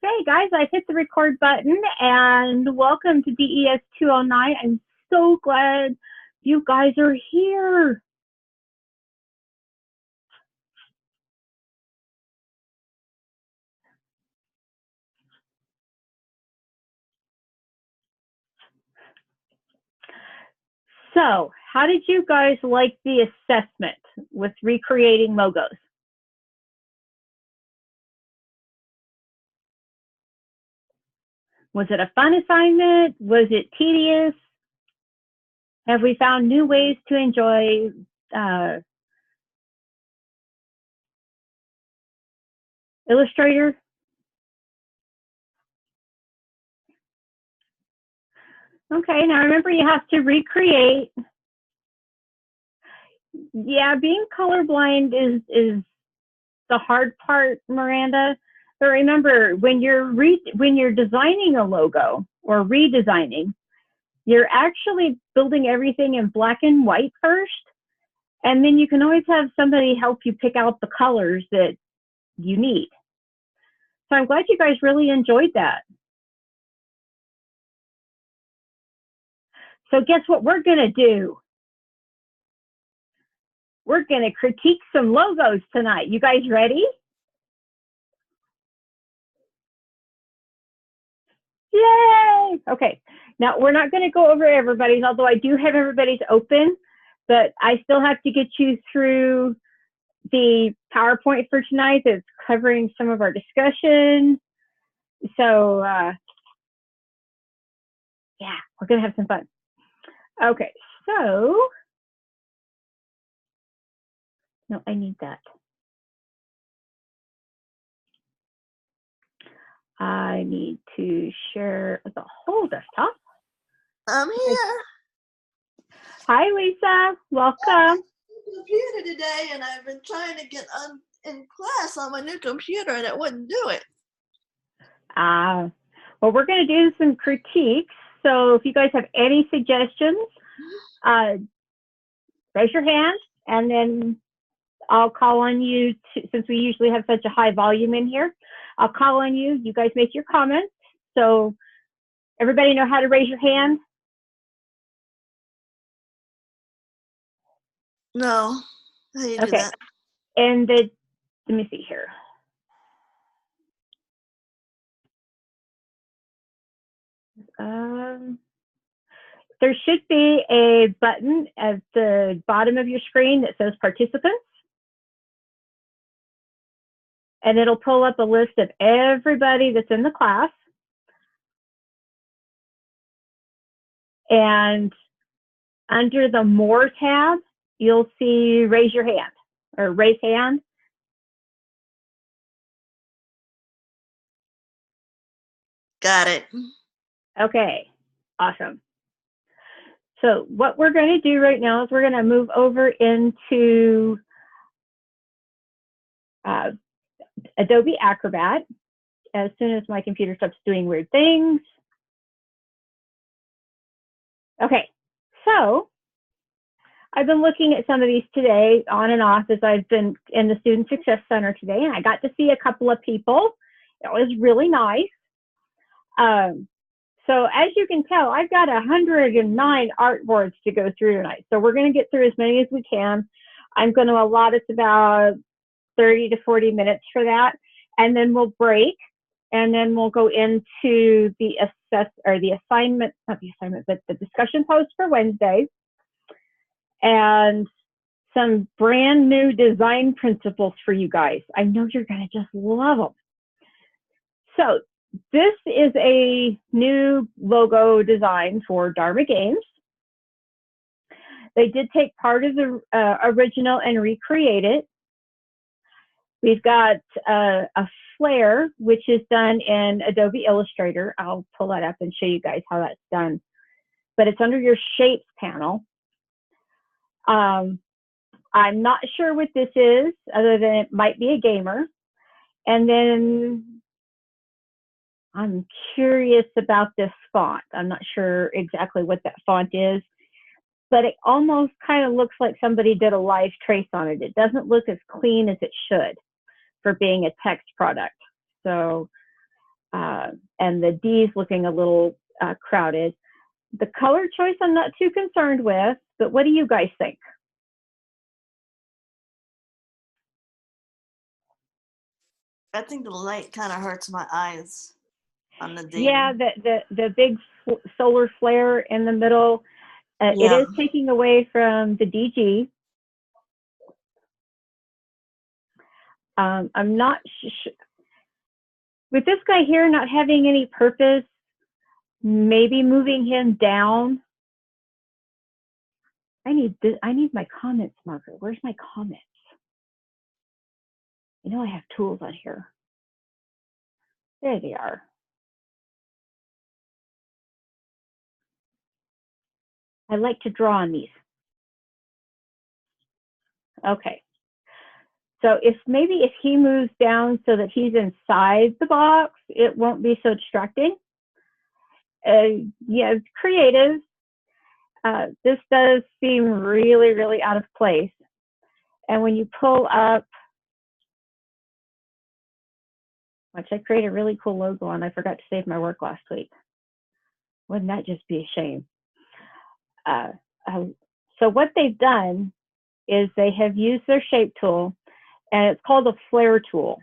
Okay, guys, I hit the record button and welcome to DES209. I'm so glad you guys are here. So, how did you guys like the assessment with recreating logos? Was it a fun assignment? Was it tedious? Have we found new ways to enjoy Illustrator? Okay, now remember you have to recreate. Yeah, being colorblind is the hard part, Miranda. But remember, when you're designing a logo or redesigning, you're actually building everything in black and white first, and then you can always have somebody help you pick out the colors that you need. So I'm glad you guys really enjoyed that. So guess what we're gonna do? We're gonna critique some logos tonight. You guys ready? Yay! Okay, now we're not gonna go over everybody's, although I do have everybody's open, but I still have to get you through the PowerPoint for tonight that's covering some of our discussion. So yeah, we're gonna have some fun. Okay, so, no, I need that. I need to share the whole desktop. I'm here. Hi, Lisa. Welcome. I'm on the computer today, and I've been trying to get in class on my new computer, and it wouldn't do it. Well, we're going to do some critiques. So if you guys have any suggestions, raise your hand, and then I'll call on you since we usually have such a high volume in here. I'll call on you. You guys make your comments. So everybody know how to raise your hand? No. How do you do that? And let me see here. There should be a button at the bottom of your screen that says participants. And it'll pull up a list of everybody that's in the class. And under the More tab, you'll see raise your hand or raise hand. Got it. Okay, awesome. So what we're going to do right now is we're going to move over into Adobe Acrobat as soon as my computer stops doing weird things. Okay, so I've been looking at some of these today on and off as I've been in the Student Success Center today, and I got to see a couple of people. It was really nice. So as you can tell, I've got 109 artboards to go through tonight. So we're going to get through as many as we can. I'm going to allot us about 30 to 40 minutes for that. And then we'll break. And then we'll go into the assignment, not the assignment, but the discussion post for Wednesday. And some brand new design principles for you guys. I know you're going to just love them. So this is a new logo design for Dharma Games. They did take part of the original and recreate it. We've got a flare, which is done in Adobe Illustrator. I'll pull that up and show you guys how that's done. But it's under your Shapes panel. I'm not sure what this is, other than it might be a gamer. And then I'm curious about this font. I'm not sure exactly what that font is, but it almost kind of looks like somebody did a live trace on it. It doesn't look as clean as it should for being a text product. So and the D is looking a little crowded. The color choice I'm not too concerned with, but what do you guys think? I think the light kind of hurts my eyes on the D. Yeah, the big solar flare in the middle, it Yeah. is taking away from the DG. I'm not with this guy here not having any purpose, maybe moving him down. I need my comments marker. Where's my comments? You know I have tools on here. There they are. I like to draw on these. Okay. So if he moves down so that he's inside the box, it won't be so distracting. Yeah, it's creative. This does seem really, really out of place. And when you pull up, which I created a really cool logo on, I forgot to save my work last week. Wouldn't that just be a shame? So what they've done is they have used their shape tool, and it's called a flare tool.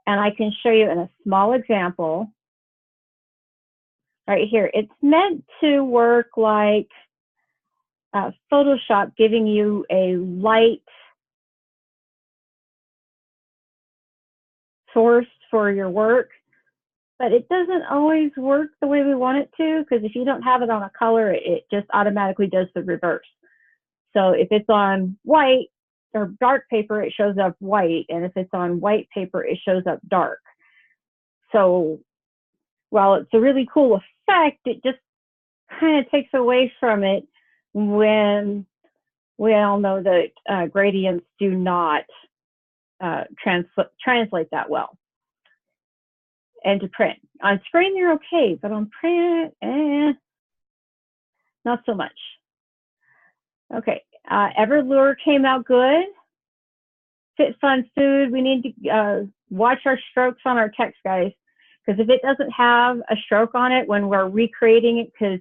And I can show you in a small example right here. It's meant to work like Photoshop, giving you a light source for your work, but it doesn't always work the way we want it to, because if you don't have it on a color, it just automatically does the reverse. So if it's on white or dark paper, it shows up white, and if it's on white paper, it shows up dark. So while it's a really cool effect, it just kind of takes away from it when we all know that gradients do not translate that well. And to print. On screen, they're okay, but on print, not so much. Okay, Everlure came out good. Fit Fun Food, we need to watch our strokes on our text, guys, because if it doesn't have a stroke on it when we're recreating it, because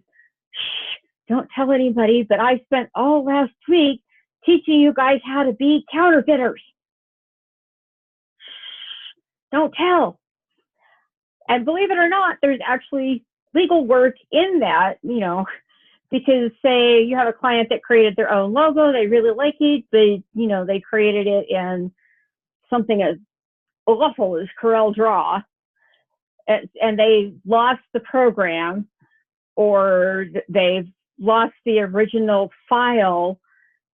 don't tell anybody, but I spent all last week teaching you guys how to be counterfeiters. Don't tell. And believe it or not, there's actually legal work in that, you know, because say you have a client that created their own logo, they really like it, but, you know, they created it in something as awful as Corel Draw, and they lost the program, or they've lost the original file,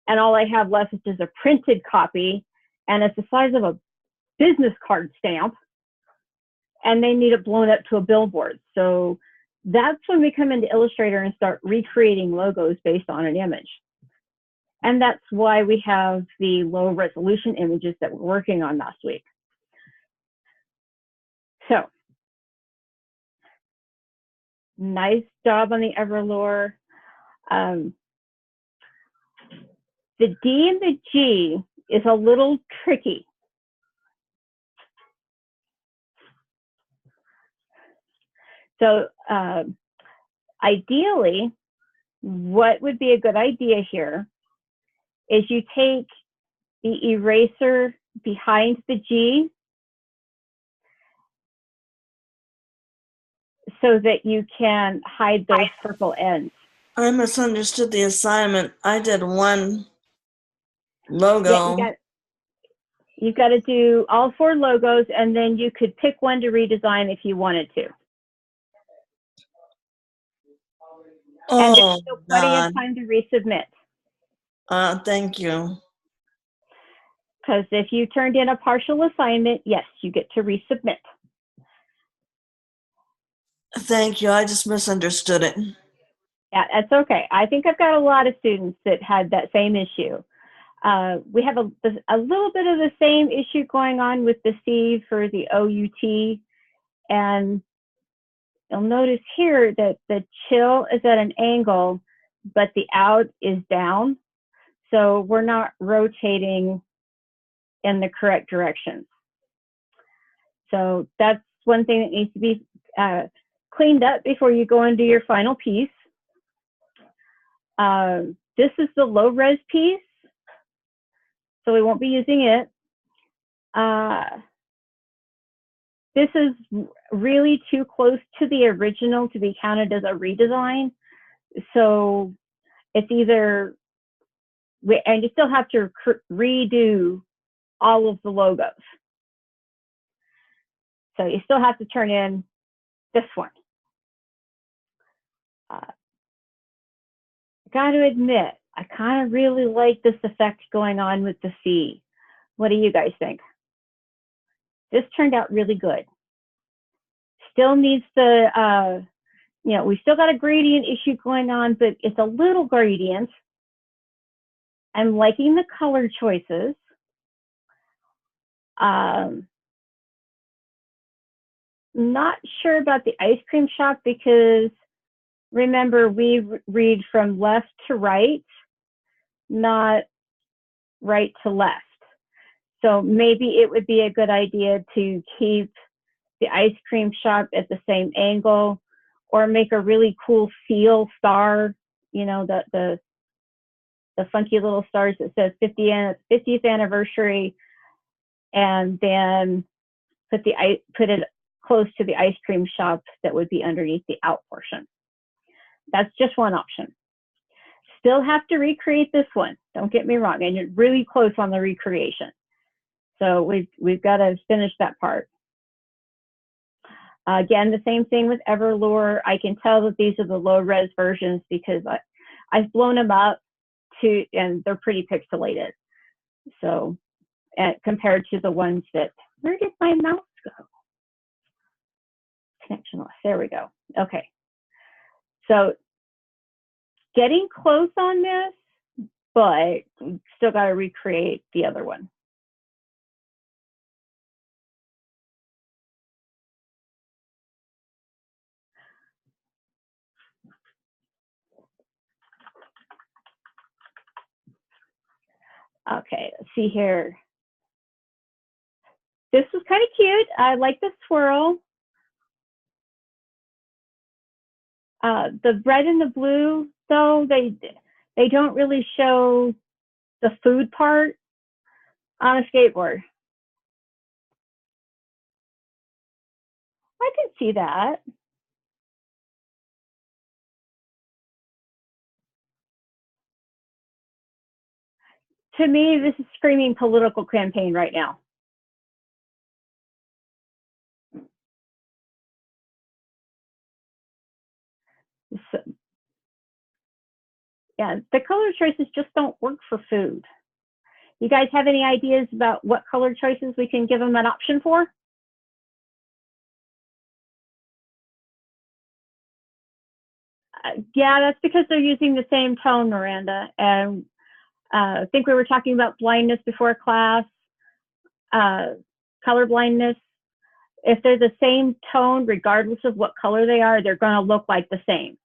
and all they have left is just a printed copy, and it's the size of a business card stamp, and they need it blown up to a billboard. So that's when we come into Illustrator and start recreating logos based on an image. And that's why we have the low resolution images that we're working on last week. So nice job on the Everlure. The D and the G is a little tricky. So ideally, what would be a good idea here is you take the eraser behind the G so that you can hide those purple ends. I misunderstood the assignment. I did one logo. Yeah, you've got to do all 4 logos, and then you could pick one to redesign if you wanted to. And there's still plenty of time to resubmit. Thank you. Because if you turned in a partial assignment, yes, you get to resubmit. Thank you. I just misunderstood it. Yeah, that's okay. I think I've got a lot of students that had that same issue. We have a little bit of the same issue going on with the C for the OUT. And you'll notice here that the chill is at an angle, but the out is down. So we're not rotating in the correct direction. So that's one thing that needs to be cleaned up before you go into your final piece. This is the low res piece, so we won't be using it. This is really too close to the original to be counted as a redesign. So it's either, and you still have to redo all of the logos. So you still have to turn in this one. I got to admit, I kind of really like this effect going on with the C. What do you guys think? This turned out really good. Still needs the, you know, we still got a gradient issue going on, but it's a little gradient. I'm liking the color choices. Not sure about the ice cream shop because remember we read from left to right, not right to left. So maybe it would be a good idea to keep the ice cream shop at the same angle or make a really cool seal star, you know, the funky little stars that says 50th anniversary, and then put it close to the ice cream shop that would be underneath the out portion. That's just one option. Still have to recreate this one, don't get me wrong, and you're really close on the recreation. So we've got to finish that part. Again, the same thing with Everlure. I can tell that these are the low res versions because I've blown them up and they're pretty pixelated. So compared to the ones that, where did my mouse go? Connection loss, there we go. Okay. So getting close on this, but still got to recreate the other one. Okay, let's see here. This was kind of cute. I like the swirl. The red and the blue, though, they don't really show the food part on a skateboard. I can see that. To me, this is screaming political campaign right now. So, yeah, the color choices just don't work for food. You guys have any ideas about what color choices we can give them an option for? Yeah, that's because they're using the same tone, Miranda. And I think we were talking about blindness before class, color blindness. If they're the same tone, regardless of what color they are, they're going to look like the same.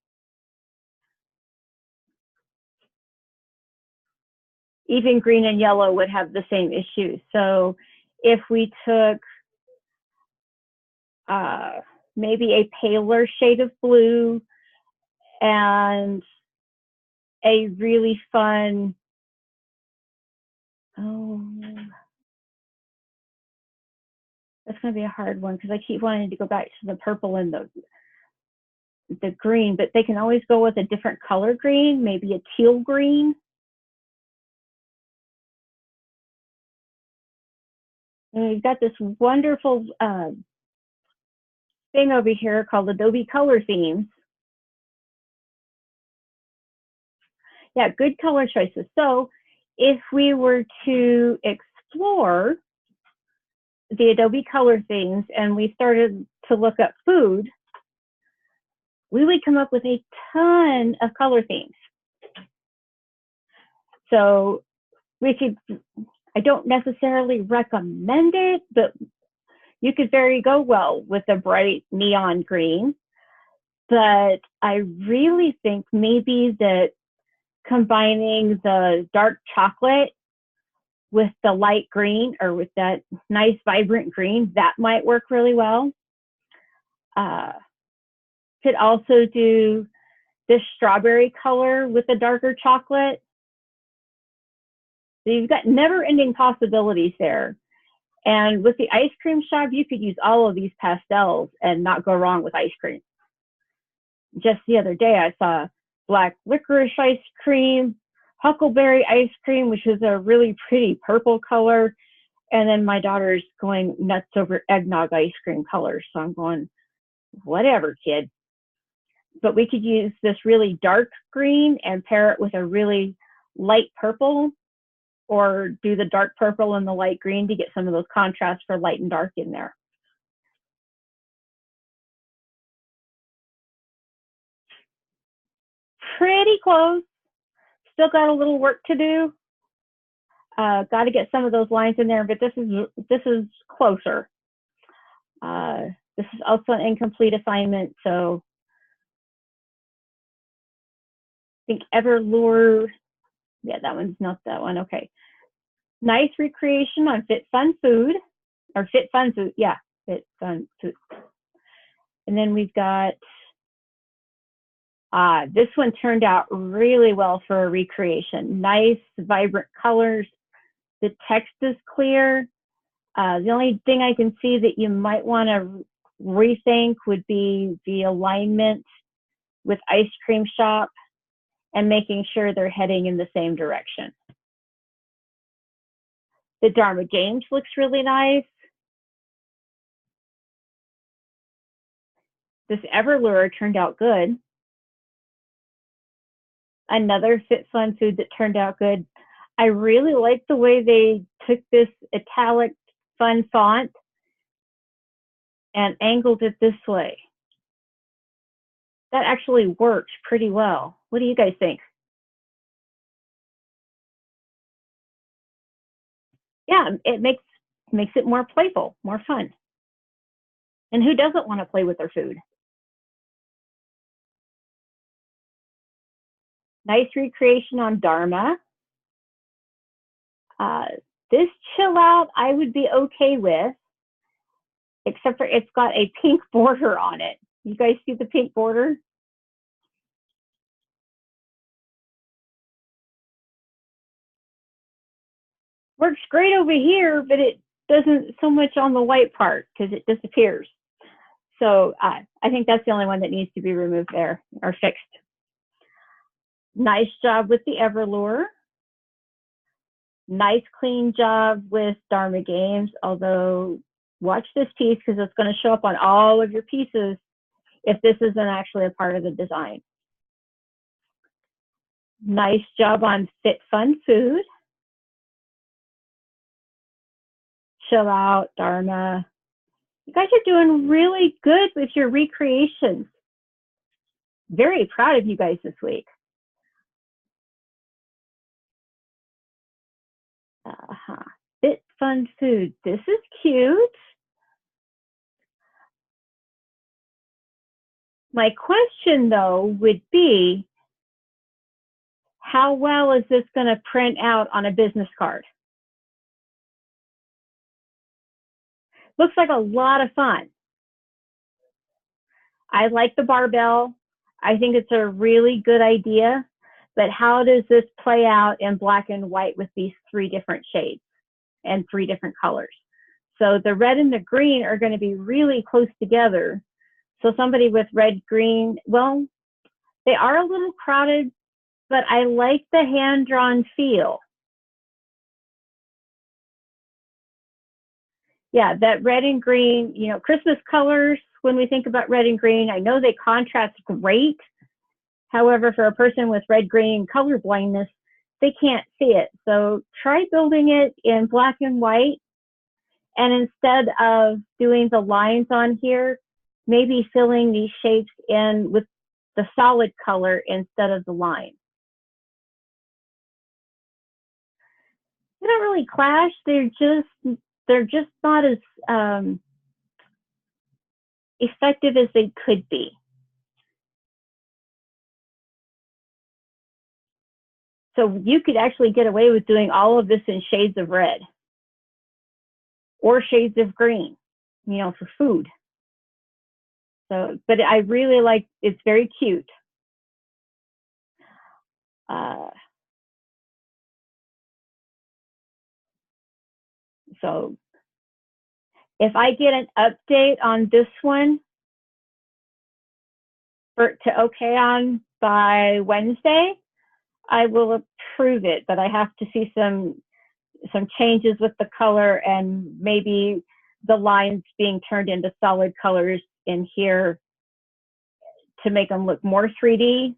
Even green and yellow would have the same issue. So if we took maybe a paler shade of blue and a really fun, that's going to be a hard one because I keep wanting to go back to the purple and the green, but they can always go with a different color green, maybe a teal green. And we've got this wonderful thing over here called Adobe Color Themes. Yeah, good color choices. So if we were to explore the Adobe Color Themes and we started to look up food, we would come up with a ton of color themes. So we could, I don't necessarily recommend it, but you could go well with a bright neon green. But I really think maybe that combining the dark chocolate with the light green or with that nice vibrant green, that might work really well. Could also do this strawberry color with a darker chocolate. So you've got never-ending possibilities there. And with the ice cream shop, you could use all of these pastels and not go wrong with ice cream. Just the other day, I saw black licorice ice cream, huckleberry ice cream, which is a really pretty purple color. And then my daughter's going nuts over eggnog ice cream colors. So I'm going, whatever, kid. But we could use this really dark green and pair it with a really light purple, or do the dark purple and the light green to get some of those contrasts for light and dark in there. Pretty close. Still got a little work to do. Got to get some of those lines in there, but this is closer. This is also an incomplete assignment, so I think Everlure, yeah, that one's not that one. Okay. Nice recreation on Fit Fun Food, or Fit Fun Food, yeah, Fit Fun Food. And then we've got, this one turned out really well for a recreation. Nice, vibrant colors. The text is clear. The only thing I can see that you might want to rethink would be the alignment with Ice Cream Shop and making sure they're heading in the same direction. The Dharma Games looks really nice. This Everlure turned out good. Another Fit Fun Food that turned out good. I really like the way they took this italic fun font and angled it this way. That actually works pretty well. What do you guys think? Yeah, it makes it more playful, more fun. And who doesn't want to play with their food? Nice recreation on Dharma. This chill out I would be okay with, except for it's got a pink border on it. You guys see the pink border? Works great over here, but it doesn't so much on the white part because it disappears. So I think that's the only one that needs to be removed there or fixed. Nice job with the Everlure. Nice clean job with Dharma Games, although watch this piece because it's going to show up on all of your pieces if this isn't actually a part of the design. Nice job on Fit Fun Food. Chill Out, Dharma. You guys are doing really good with your recreations. Very proud of you guys this week. Fit Fun Food. This is cute. My question, though, would be, how well is this going to print out on a business card? Looks like a lot of fun. I like the barbell. I think it's a really good idea, but how does this play out in black and white with these 3 different shades and 3 different colors? So the red and the green are going to be really close together. So somebody with red, green, well, they are a little crowded, but I like the hand-drawn feel. Yeah, that red and green, you know, Christmas colors, when we think about red and green, I know they contrast great. However, for a person with red-green color blindness, they can't see it. So try building it in black and white. And instead of doing the lines on here, maybe filling these shapes in with the solid color instead of the line. They don't really clash. They're just not as effective as they could be. So you could actually get away with doing all of this in shades of red or shades of green, you know, for food. So, but I really like, it's very cute. So if I get an update on this one to okay on by Wednesday, I will approve it, but I have to see some changes with the color and maybe the lines being turned into solid colors in here to make them look more 3D.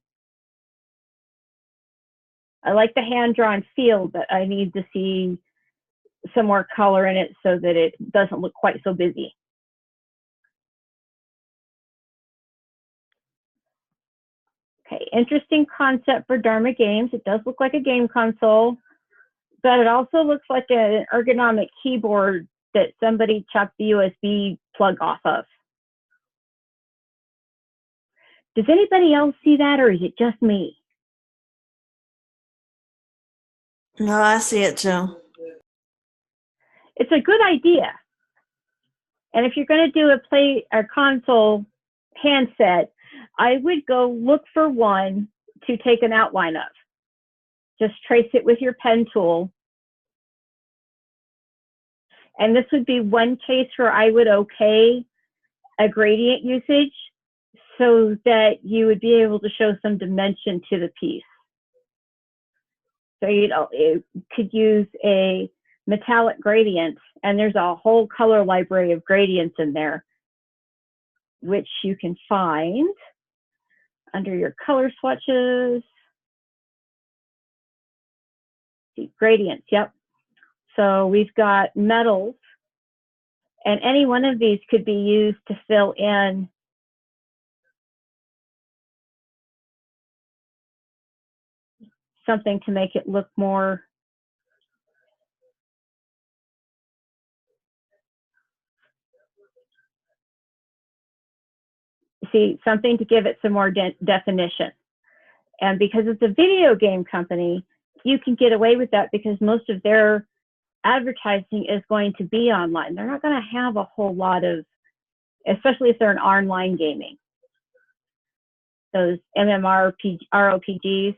I like the hand-drawn feel, but I need to see some more color in it so that it doesn't look quite so busy. Okay, interesting concept for Dharma Games. It does look like a game console, but it also looks like an ergonomic keyboard that somebody chopped the USB plug off of. Does anybody else see that, or is it just me? No, I see it too. It's a good idea. And if you're going to do a console handset, I would go look for one to take an outline of. Just trace it with your pen tool. And this would be one case where I would okay a gradient usage so that you would be able to show some dimension to the piece. So it could use a metallic gradient, and there's a whole color library of gradients in there, which you can find under your color swatches. See, gradients, yep. So we've got metals, and any one of these could be used to fill in something to make it look more something to give it some more definition. And because it's a video game company, you can get away with that because most of their advertising is going to be online. They're not going to have a whole lot of, especially if they're in online gaming, those RPGs.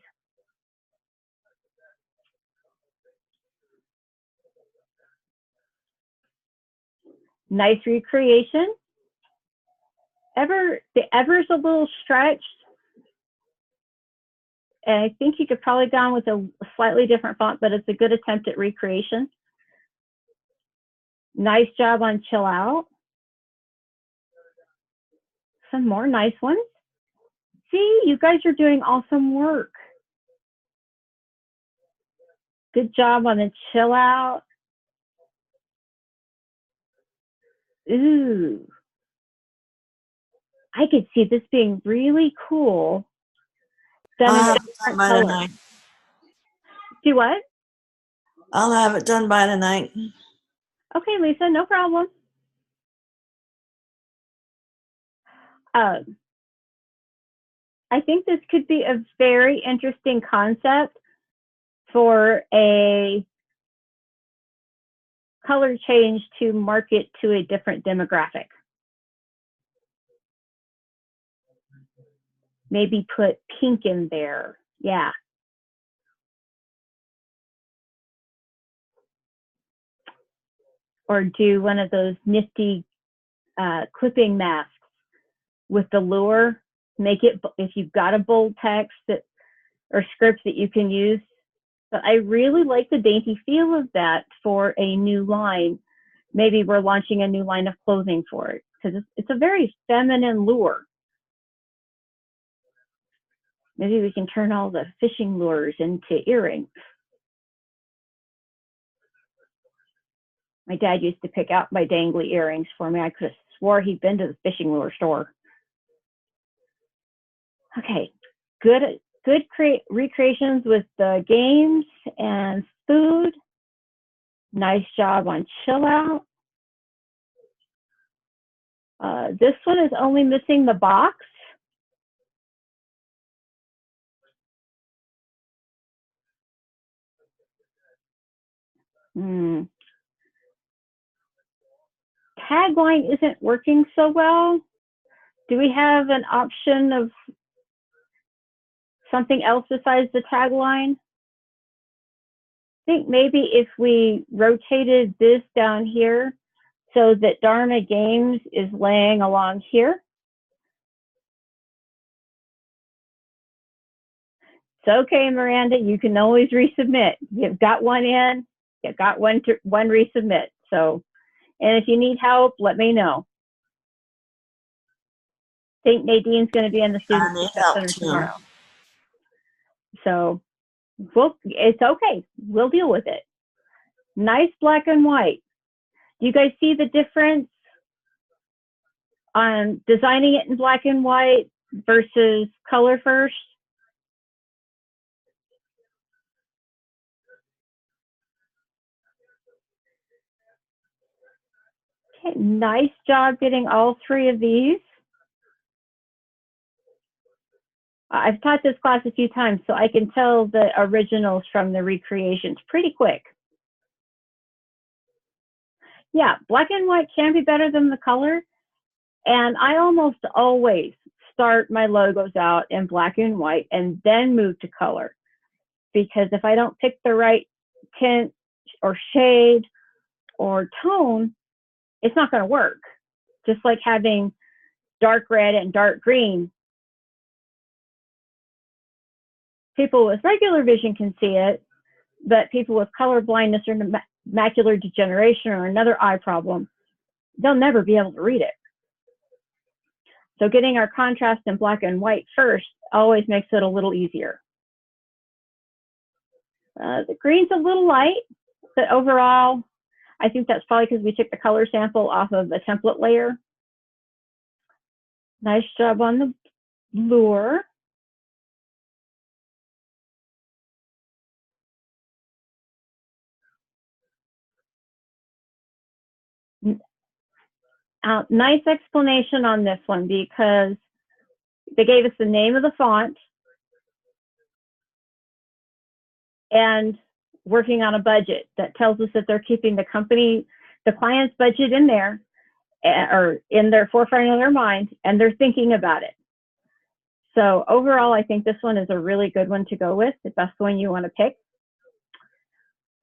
Nice recreation. The ever's a little stretched. And I think you could probably gone with a slightly different font, but it's a good attempt at recreation. Nice job on Chill Out. Some more nice ones. See, you guys are doing awesome work. Good job on the Chill Out. Ooh. I could see this being really cool. I'll have it done by tonight. Do what? I'll have it done by tonight. Okay, Lisa, no problem. I think this could be a very interesting concept for a color change to market to a different demographic. Maybe put pink in there. Yeah. Or do one of those nifty clipping masks with the lure. Make it, if you've got a bold text or script that you can use. But I really like the dainty feel of that for a new line. Maybe we're launching a new line of clothing for it because it's a very feminine lure. Maybe we can turn all the fishing lures into earrings. My dad used to pick out my dangly earrings for me. I could have swore he'd been to the fishing lure store. Okay, good recreations with the games and food. Nice job on Chill Out. This one is only missing the box. Tagline isn't working so well, Do we have an option of something else besides the tagline? I think maybe if we rotated this down here so that Dharma Games is laying along here. It's okay, Miranda, you can always resubmit. You've got one in, you've got one resubmit. So, and if you need help, let me know. I think Nadine's going to be in the Student Success Center tomorrow. So, it's okay. We'll deal with it. Nice black and white. Do you guys see the difference on designing it in black and white versus color first? Okay, nice job getting all three of these. I've taught this class a few times, so I can tell the originals from the recreations pretty quick. Yeah, black and white can be better than the color. And I almost always start my logos out in black and white and then move to color. Because if I don't pick the right tint or shade or tone, it's not going to work. Just like having dark red and dark green. People with regular vision can see it, but people with color blindness or macular degeneration or another eye problem, they'll never be able to read it. So getting our contrast in black and white first always makes it a little easier. The green's a little light, but overall, I think that's probably because we took the color sample off of the template layer. Nice job on the lure. Nice explanation on this one because they gave us the name of the font and working on a budget that tells us that they're keeping the client's budget in there or in their forefront of their mind, and they're thinking about it. So overall, I think this one is a really good one to go with, the best one you want to pick.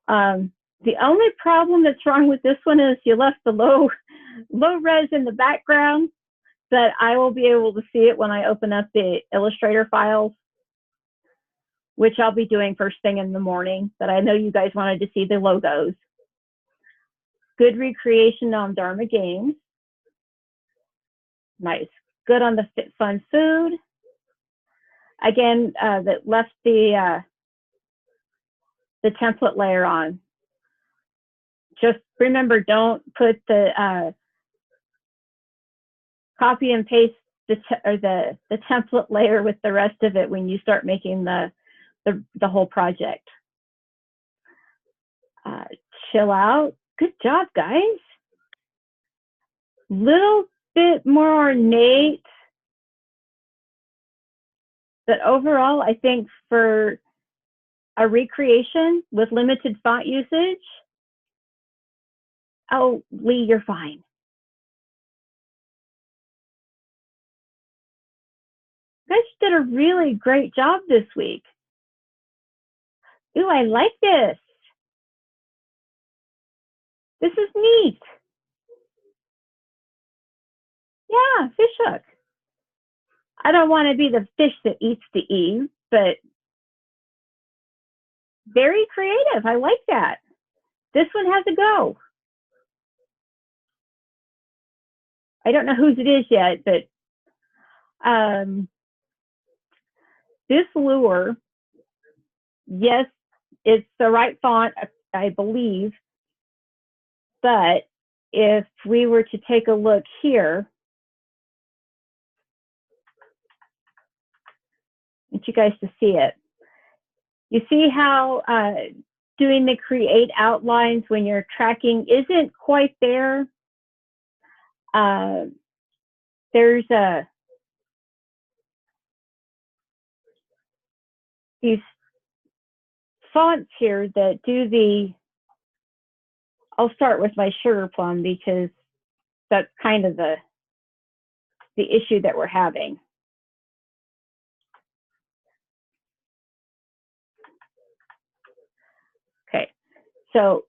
The only problem that's wrong with this one is you left the low res in the background, but I will be able to see it when I open up the Illustrator files, which I'll be doing first thing in the morning, but I know you guys wanted to see the logos. Good recreation on Dharma Games. Nice. Good on the Fit Fun Food. Again, that left the template layer on. Just remember, don't put the copy and paste the template layer with the rest of it when you start making the whole project. Chill out. Good job, guys. Little bit more ornate, but overall, I think for a recreation with limited font usage, oh, Lee, you're fine. You guys did a really great job this week. Ooh, I like this. This is neat. Yeah, fish hook. I don't want to be the fish that eats the E, but very creative. I like that. This one has a go. I don't know whose it is yet, but this lure, yes, it's the right font, I believe, but if we were to take a look here, I want you guys to see it. You see how doing the create outlines when you're tracking isn't quite there? There's these fonts here that do the, I'll start with my sugar plum because that's kind of the the issue that we're having. Okay, so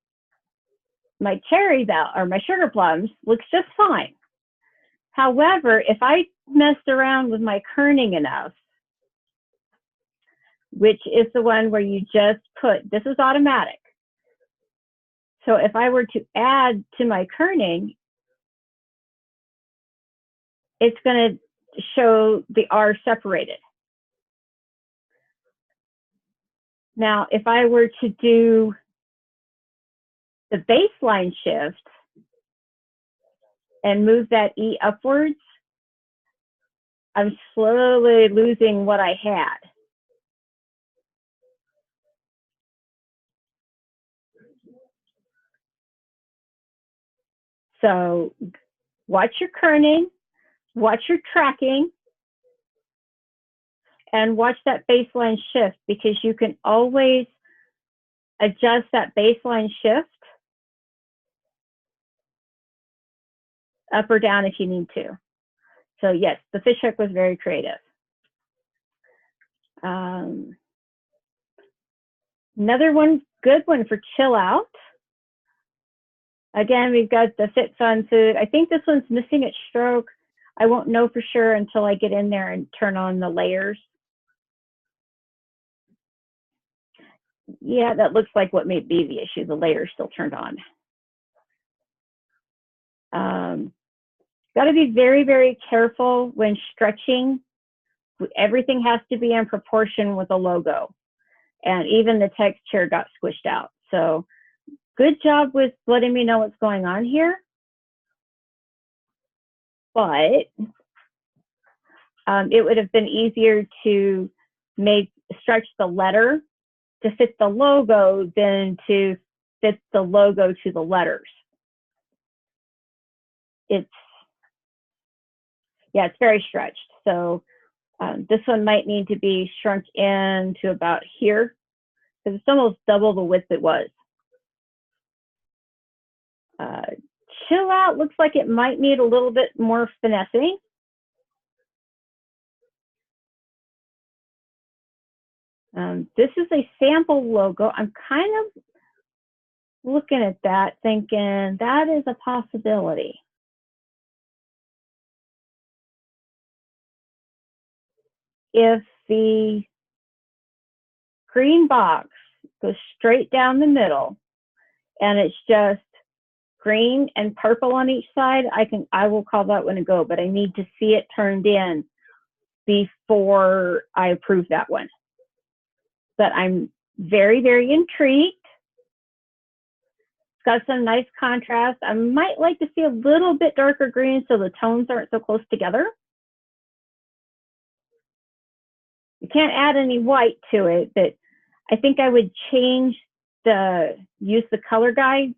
my cherry bell or my sugar plums looks just fine. However, if I messed around with my kerning enough, which is the one where you just put, this is automatic. So if I were to add to my kerning, it's going to show the R separated. Now, if I were to do the baseline shift and move that E upwards, I'm slowly losing what I had. So watch your kerning, watch your tracking, and watch that baseline shift, because you can always adjust that baseline shift up or down if you need to. So yes, the fishhook was very creative. Another one, good one for chill out. Again, we've got the Fit Fun Food. I think this one's missing its stroke. I won't know for sure until I get in there and turn on the layers. Yeah, that looks like what may be the issue. The layer's still turned on. Got to be very, very careful when stretching. Everything has to be in proportion with the logo. And even the texture got squished out. So good job with letting me know what's going on here. But it would have been easier to stretch the letter to fit the logo than to fit the logo to the letters. It's very stretched. So this one might need to be shrunk in to about here, because it's almost double the width it was. Chill Out looks like it might need a little bit more finessing. This is a sample logo. I'm kind of looking at that thinking that is a possibility. If the green box goes straight down the middle and it's just green and purple on each side, I will call that one a go, but I need to see it turned in before I approve that one. But I'm very, very intrigued. It's got some nice contrast. I might like to see a little bit darker green so the tones aren't so close together. You can't add any white to it, but I think I would use the color guides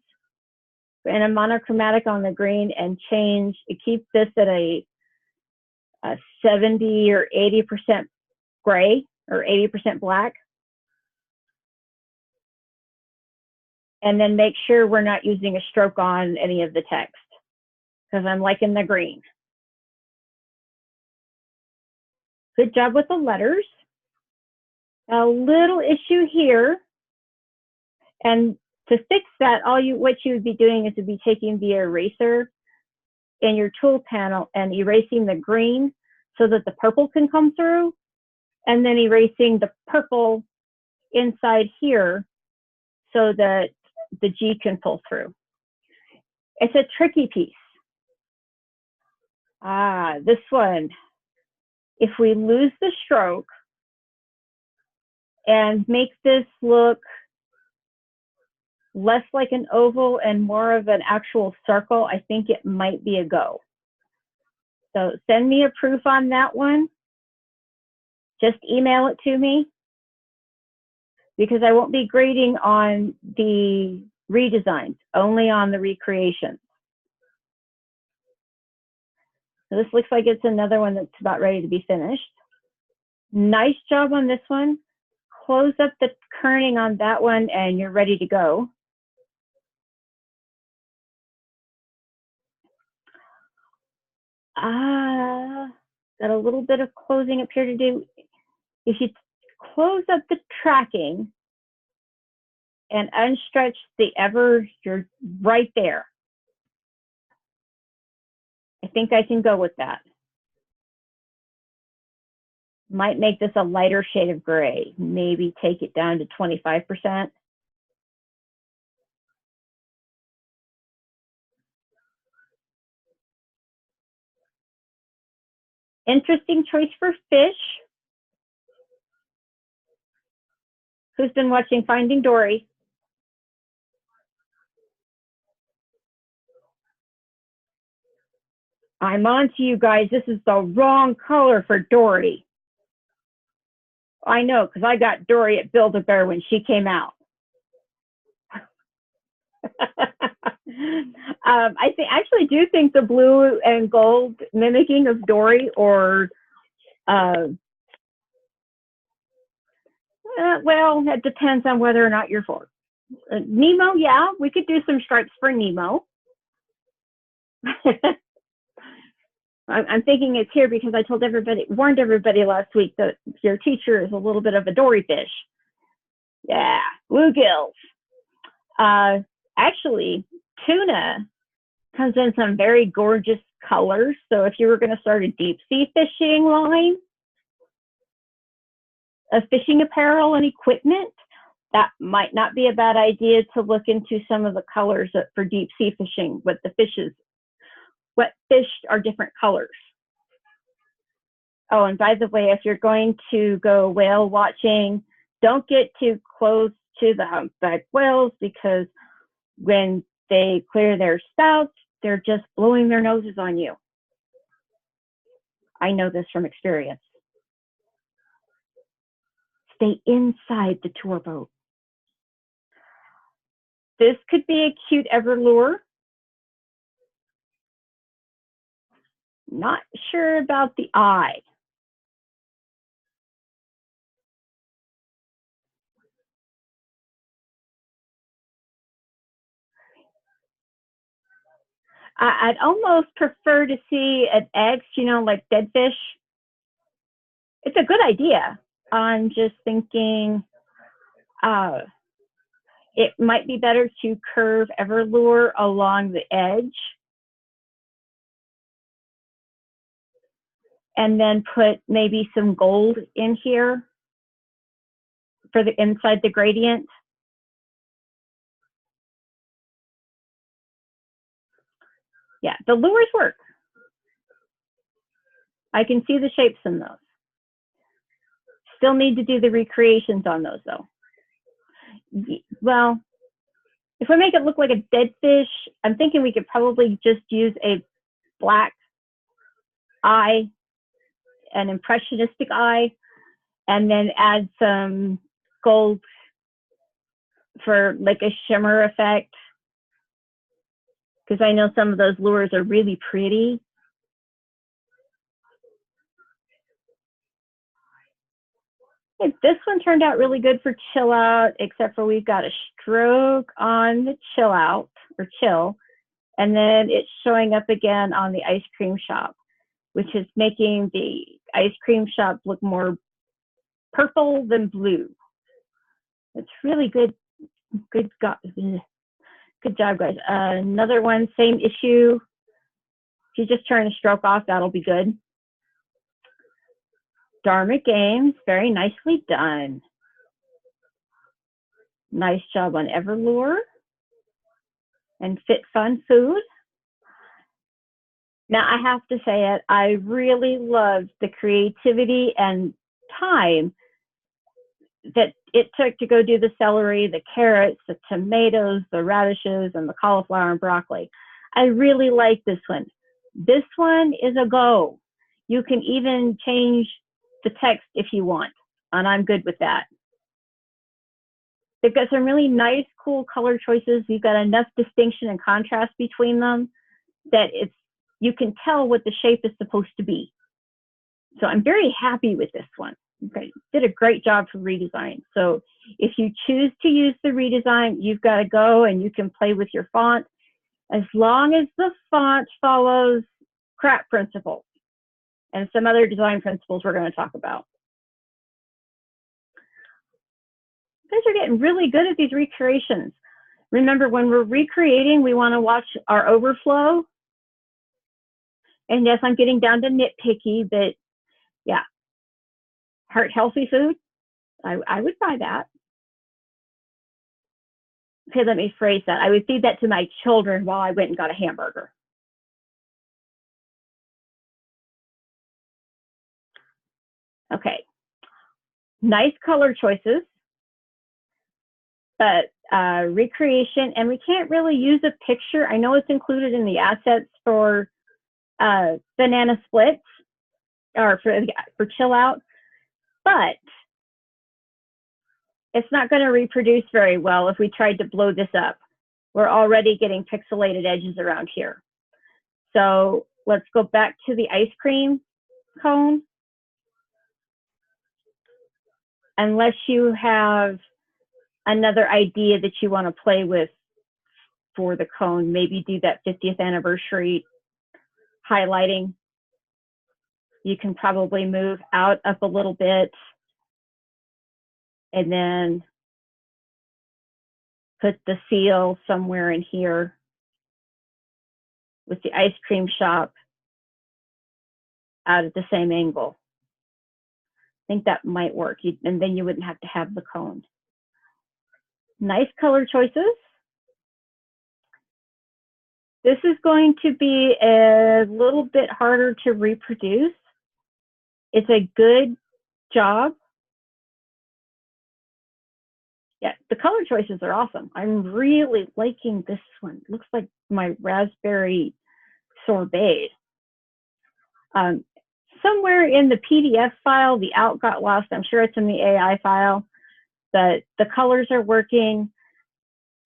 and a monochromatic on the green and keep this at a 70 or 80% gray or 80% black. And then make sure we're not using a stroke on any of the text, because I'm liking the green. Good job with the letters. A little issue here. And to fix that, what you would be doing is to be taking the eraser in your tool panel and erasing the green so that the purple can come through, and then erasing the purple inside here so that the G can pull through. It's a tricky piece. This one, if we lose the stroke and make this look less like an oval and more of an actual circle, I think it might be a go. So send me a proof on that one. Just email it to me, because I won't be grading on the redesigns, only on the recreations. So this looks like it's another one that's about ready to be finished. Nice job on this one. Close up the kerning on that one and you're ready to go. Got a little bit of closing up here to do. If you close up the tracking and unstretch the ever, you're right there. I think I can go with that. Might make this a lighter shade of gray. Maybe take it down to 25%. Interesting choice for fish. Who's been watching Finding Dory? I'm on to you guys. This is the wrong color for Dory. I know, because I got Dory at Build-A-Bear when she came out. I actually do think the blue and gold mimicking of Dory, or well, it depends on whether or not you're for Nemo. Yeah, we could do some stripes for Nemo. I'm thinking it's here because I warned everybody last week that your teacher is a little bit of a Dory fish. Yeah, bluegills. Actually, tuna comes in some very gorgeous colors. So if you were going to start a deep sea fishing line of fishing apparel and equipment, that might not be a bad idea to look into some of the colors for deep sea fishing with the fishes. What fish are different colors? Oh, and by the way, if you're going to go whale watching, don't get too close to the humpback whales, because when they clear their spouts, they're just blowing their noses on you. I know this from experience. Stay inside the tour boat. This could be a cute Everlure. Not sure about the eye. I'd almost prefer to see an egg, like dead fish. It's a good idea. I'm just thinking it might be better to curve Everlure along the edge and then put maybe some gold in here for the inside the gradient. Yeah, the lures work. I can see the shapes in those. Still need to do the recreations on those though. Well, if we make it look like a dead fish, I'm thinking we could probably just use a black eye, an impressionistic eye, and then add some gold for like a shimmer effect. Because I know some of those lures are really pretty. Okay, this one turned out really good for chill out, except for we've got a stroke on the chill out or chill, and then it's showing up again on the ice cream shop, which is making the ice cream shop look more purple than blue. It's really good. Good job, guys. Another one, same issue. If you just turn a stroke off, that'll be good. Dharma Games, very nicely done. Nice job on Everlure and Fit Fun Food. Now I have to say it, I really loved the creativity and time that it took to go do the celery, the carrots, the tomatoes, the radishes, and the cauliflower and broccoli. I really like this one. This one is a go. You can even change the text if you want, and I'm good with that. They've got some really nice, cool color choices. You've got enough distinction and contrast between them that you can tell what the shape is supposed to be. So I'm very happy with this one. Okay, did a great job for redesign. So if you choose to use the redesign, you've got to go and you can play with your font. As long as the font follows scrap principles and some other design principles we're going to talk about. You guys are getting really good at these recreations. Remember, when we're recreating, we want to watch our overflow. And yes, I'm getting down to nitpicky, but yeah, heart healthy food, I would buy that. Okay, let me phrase that. I would feed that to my children while I went and got a hamburger. Okay, nice color choices, but recreation, and we can't really use a picture. I know it's included in the assets for banana splits or for chill out, but it's not going to reproduce very well if we tried to blow this up. We're already getting pixelated edges around here. So let's go back to the ice cream cone. Unless you have another idea that you want to play with for the cone, maybe do that 50th anniversary highlighting. You can probably move out up a little bit and then put the seal somewhere in here with the ice cream shop out at the same angle. I think that might work, and then you wouldn't have to have the cone. Nice color choices. This is going to be a little bit harder to reproduce. It's a good job. Yeah, the color choices are awesome. I'm really liking this one. Looks like my raspberry sorbet. Somewhere in the PDF file, the out got lost. I'm sure it's in the AI file, but the colors are working.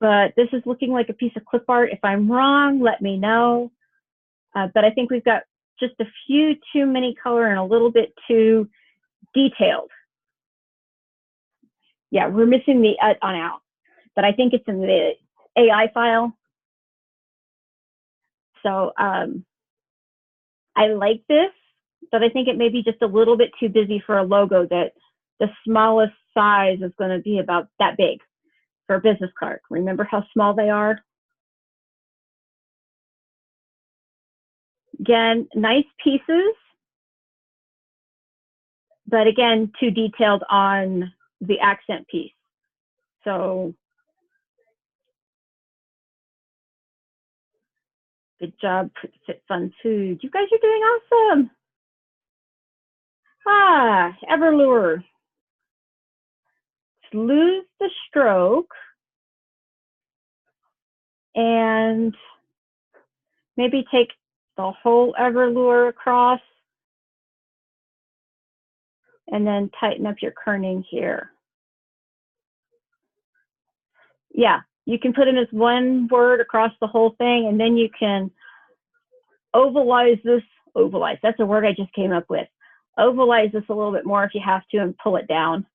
But this is looking like a piece of clip art. If I'm wrong, let me know. But I think we've got just a few too many color and a little bit too detailed. Yeah, we're missing the on out, but I think it's in the AI file. So I like this, but I think it may be just a little bit too busy for a logo that the smallest size is going to be about that big for a business card. Remember how small they are? Again, nice pieces, but again, too detailed on the accent piece. So good job, Fit Fun Food. You guys are doing awesome. Ah, Everlure. Lose the stroke and maybe take the whole Everlure across and then tighten up your kerning here. Yeah, you can put them as one word across the whole thing, and then you can ovalize this. Ovalize, that's a word I just came up with. Ovalize this a little bit more if you have to and pull it down.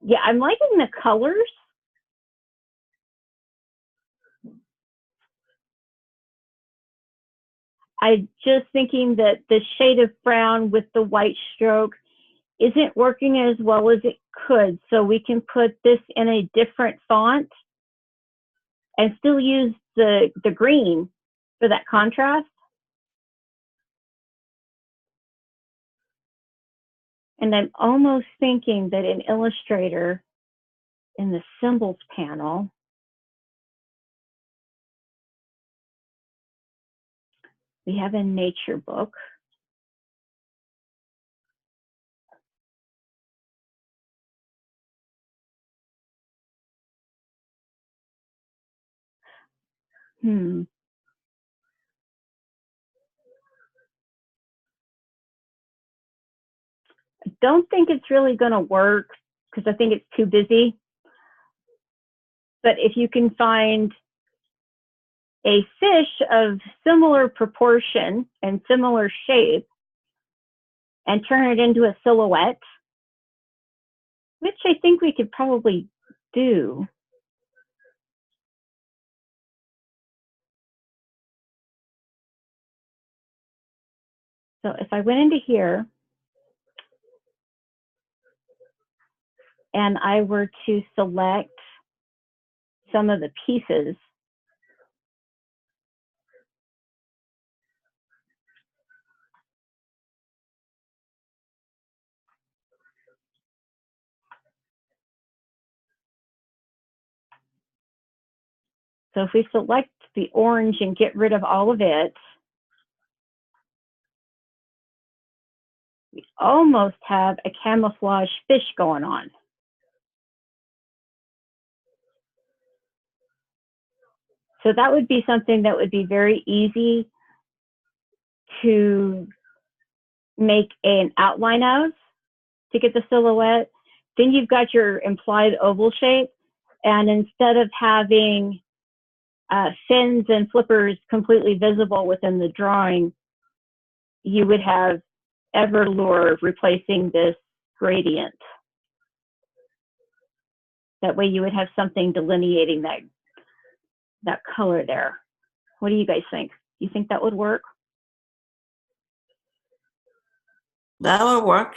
Yeah, I'm liking the colors. I'm just thinking that the shade of brown with the white stroke isn't working as well as it could. So we can put this in a different font and still use the green for that contrast. And I'm almost thinking that in Illustrator, in the symbols panel, we have a nature book. I don't think it's really going to work because I think it's too busy. But if you can find a fish of similar proportion and similar shape and turn it into a silhouette, which I think we could probably do. So if I went into here and I were to select some of the pieces, so if we select the orange and get rid of all of it, we almost have a camouflage fish going on. So that would be something that would be very easy to make an outline of to get the silhouette. Then you've got your implied oval shape. And instead of having fins and flippers completely visible within the drawing, you would have Everlure replacing this gradient. That way you would have something delineating that color there. What do you guys think? Do you think that would work? That would work.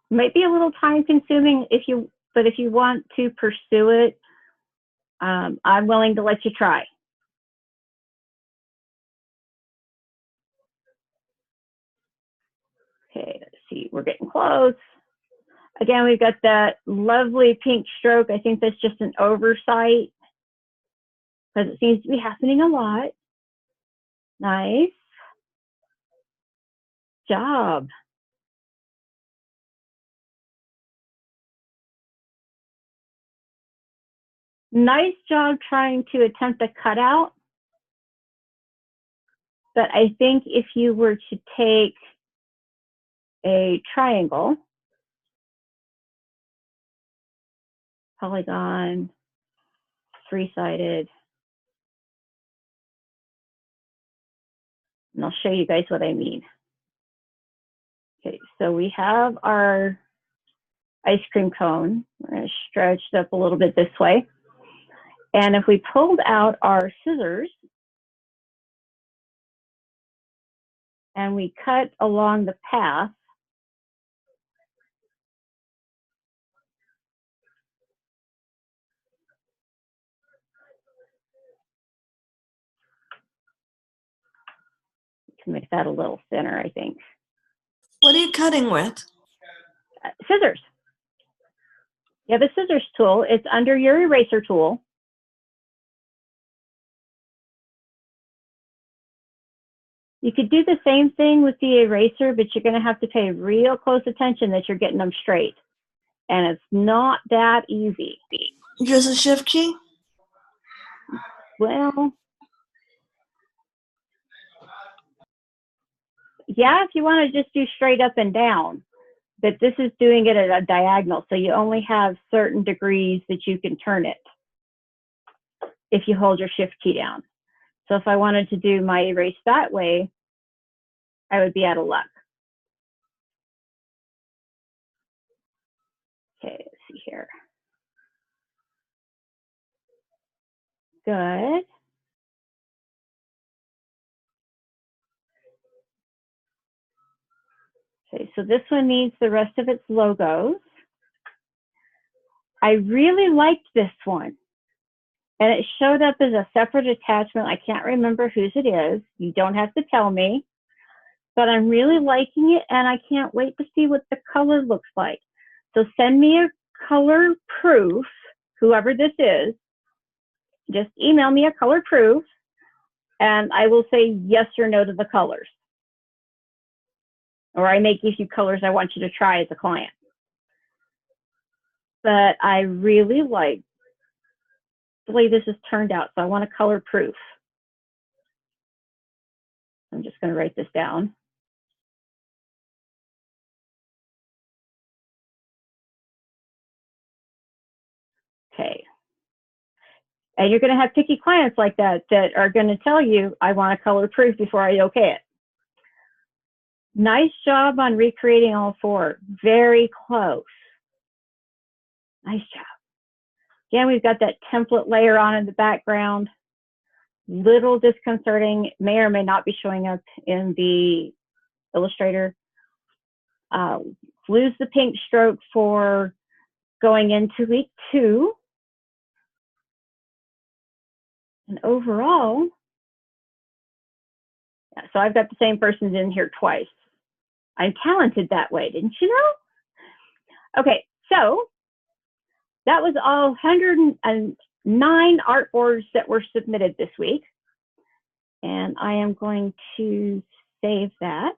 Might be a little time consuming but if you want to pursue it, I'm willing to let you try. Okay, let's see, we're getting close. Again, we've got that lovely pink stroke. I think that's just an oversight because it seems to be happening a lot. Nice job. Nice job trying to attempt a cutout. But I think if you were to take a triangle, polygon, three-sided, and I'll show you guys what I mean. Okay, so we have our ice cream cone. We're going to stretch it up a little bit this way. And if we pulled out our scissors and we cut along the path, to make that a little thinner, I think. What are you cutting with? Scissors. You have a scissors tool. It's under your eraser tool. You could do the same thing with the eraser, but you're going to have to pay real close attention that you're getting them straight. And it's not that easy. Just a shift key? Well, yeah, if you want to just do straight up and down, but this is doing it at a diagonal. So you only have certain degrees that you can turn it if you hold your shift key down. So if I wanted to do my erase that way, I would be out of luck. Okay, let's see here. Good. Okay, so this one needs the rest of its logos. I really liked this one. And it showed up as a separate attachment. I can't remember whose it is. You don't have to tell me. But I'm really liking it, and I can't wait to see what the color looks like. So send me a color proof, whoever this is. Just email me a color proof, and I will say yes or no to the colors. Or I may give you colors I want you to try as a client. But I really like the way this has turned out, so I want a color proof. I'm just going to write this down. Okay. And you're going to have picky clients like that that are going to tell you, I want a color proof before I okay it. Nice job on recreating all four. Very close. Nice job. Again, we've got that template layer on in the background. little disconcerting, may or may not be showing up in the Illustrator. Lose the pink stroke for going into week 2. And overall, yeah, so I've got the same persons in here twice. I'm talented that way, didn't you know? Okay, so that was all 109 artboards that were submitted this week. And I am going to save that.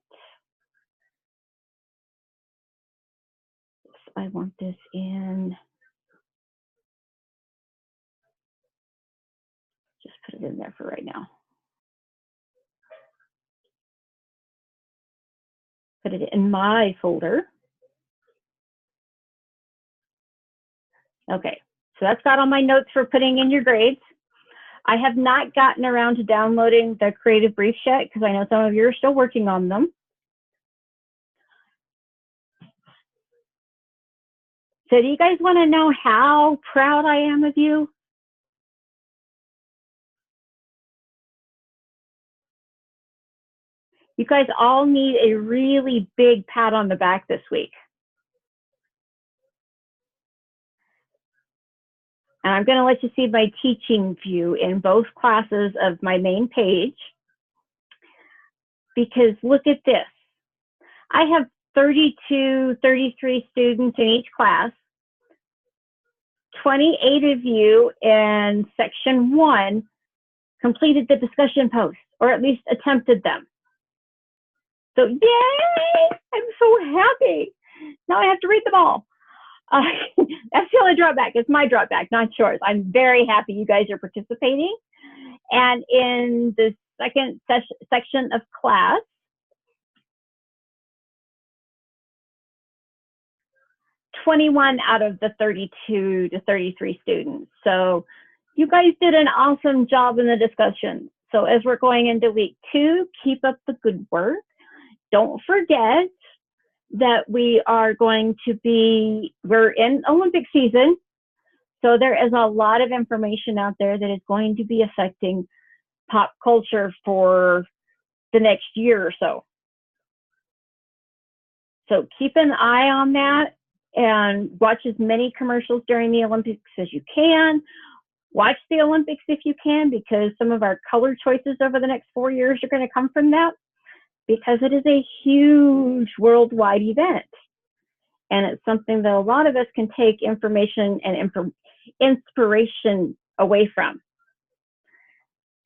I want this in, just put it in there for right now. Put it in my folder. Okay, so that's got all my notes for putting in your grades. I have not gotten around to downloading the creative briefs yet because I know some of you are still working on them. So do you guys want to know how proud I am of you? You guys all need a really big pat on the back this week. And I'm going to let you see my teaching view in both classes of my main page. Because look at this. I have 32, 33 students in each class. 28 of you in section 1 completed the discussion post, or at least attempted them. So yay, I'm so happy. Now I have to read them all. That's the only drawback. It's my drawback, not yours. I'm very happy you guys are participating. And in the second section of class, 21 out of the 32 to 33 students. So you guys did an awesome job in the discussion. So as we're going into week 2, keep up the good work. Don't forget that we are going to we're in Olympic season. So there is a lot of information out there that is going to be affecting pop culture for the next year or so. So keep an eye on that and watch as many commercials during the Olympics as you can. Watch the Olympics if you can, because some of our color choices over the next 4 years are going to come from that, because it is a huge worldwide event. And it's something that a lot of us can take information and inspiration away from.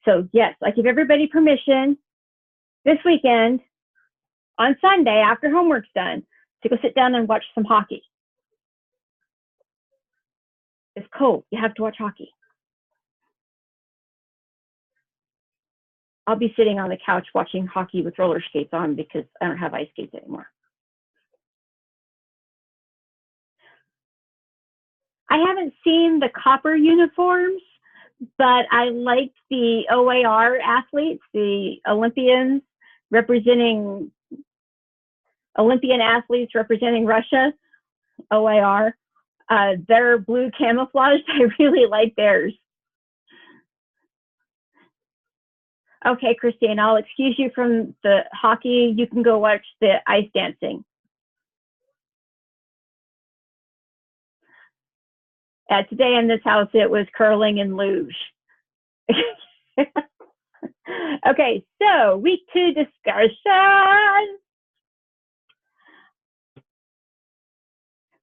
So yes, I give everybody permission this weekend on Sunday after homework's done to go sit down and watch some hockey. It's cold. You have to watch hockey. I'll be sitting on the couch watching hockey with roller skates on because I don't have ice skates anymore. I haven't seen the copper uniforms, but I like the OAR athletes, the Olympian athletes representing Russia, OAR. Their blue camouflage, I really like theirs. Okay, Christine, I'll excuse you from the hockey. You can go watch the ice dancing. Today in this house, it was curling and luge. Okay, so week 2 discussion.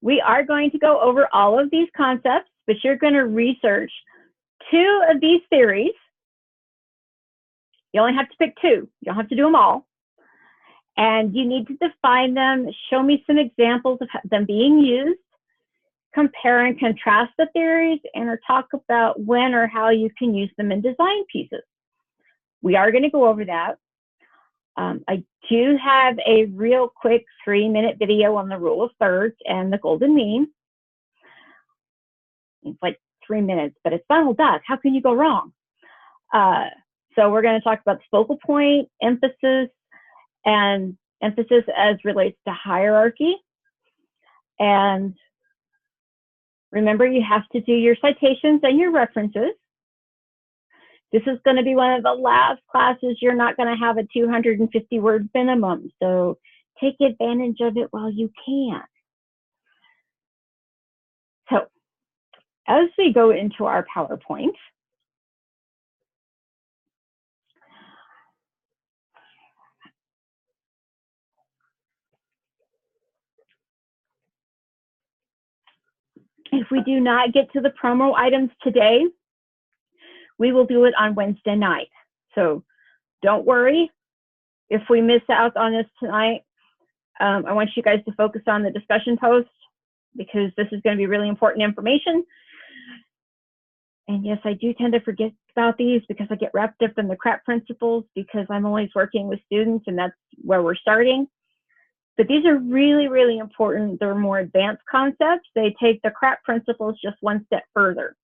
We are going to go over all of these concepts, but you're going to research 2 of these theories. You only have to pick 2. You don't have to do them all. And you need to define them, show me some examples of them being used, compare and contrast the theories, and or talk about when or how you can use them in design pieces. We are going to go over that. I do have a real quick 3-minute video on the rule of thirds and the golden mean. It's like 3 minutes, but it's Donald Duck. How can you go wrong? So we're going to talk about the focal point, emphasis, and emphasis as relates to hierarchy. And remember, you have to do your citations and your references. This is going to be one of the last classes. You're not going to have a 250 word minimum. So take advantage of it while you can. So as we go into our PowerPoint, if we do not get to the promo items today, we will do it on Wednesday night. So don't worry if we miss out on this tonight. I want you guys to focus on the discussion post because this is going to be really important information. And yes, I do tend to forget about these because I get wrapped up in the CRAP principles because I'm always working with students and that's where we're starting. But these are really, really important. They're more advanced concepts. They take the CRAP principles just one step further.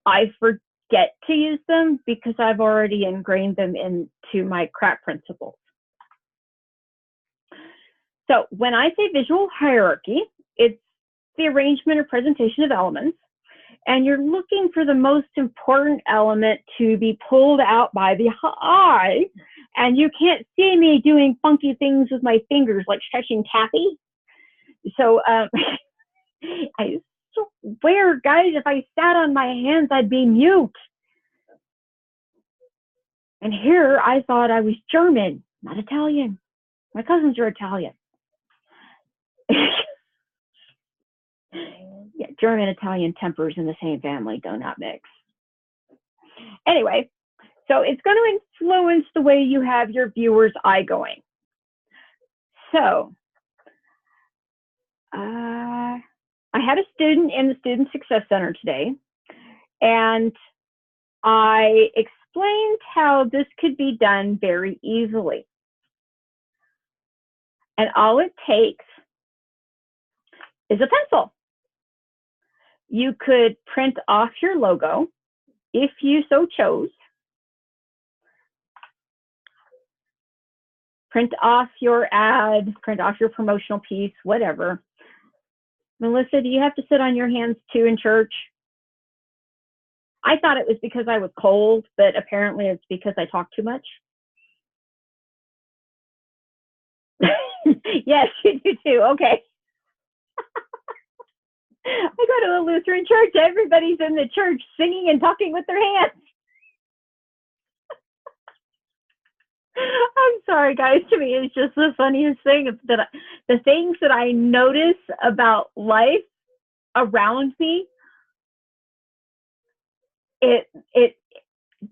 I forget to use them because I've already ingrained them into my CRAP principles. So when I say visual hierarchy, it's the arrangement or presentation of elements, and you're looking for the most important element to be pulled out by the eye, and you can't see me doing funky things with my fingers like stretching taffy. So I swear, guys, if I sat on my hands, I'd be mute. And here I thought I was German, not Italian. My cousins are Italian. Yeah, German, Italian tempers in the same family do not mix. Anyway, so it's going to influence the way you have your viewer's eye going. So I had a student in the Student Success Center today, and I explained how this could be done very easily. And all it takes is a pencil. You could print off your logo if you so chose. Print off your ad, print off your promotional piece, whatever. Melissa, do you have to sit on your hands too in church? I thought it was because I was cold, but apparently it's because I talk too much. Yes, you do too. Okay. I go to a Lutheran church. Everybody's in the church singing and talking with their hands. I'm sorry, guys. To me, it's just the funniest thing that the things that I notice about life around me, it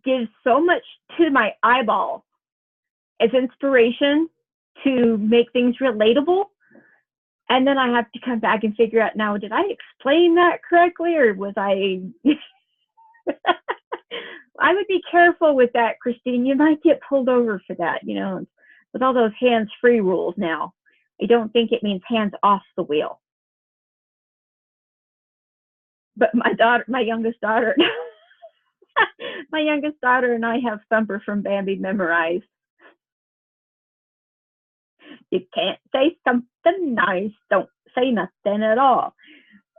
gives so much to my eyeball as inspiration to make things relatable. And then I have to come back and figure out, now, did I explain that correctly, or was I? I would be careful with that, Christine. You might get pulled over for that, you know, with all those hands-free rules now. I don't think it means hands off the wheel. But my youngest daughter, my youngest daughter and I have Thumper from Bambi memorized. You can't say something nice, don't say nothing at all.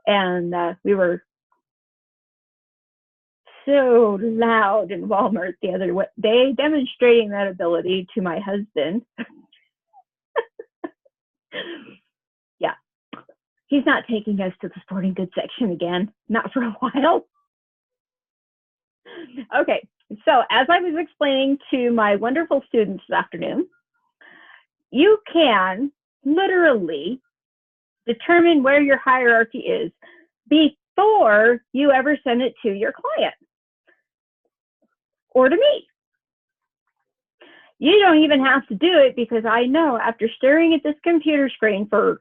And we were so loud in Walmart the other day, demonstrating that ability to my husband. Yeah, he's not taking us to the sporting goods section again, not for a while. Okay, so as I was explaining to my wonderful students this afternoon, you can literally determine where your hierarchy is before you ever send it to your client or to me. You don't even have to do it, because I know after staring at this computer screen for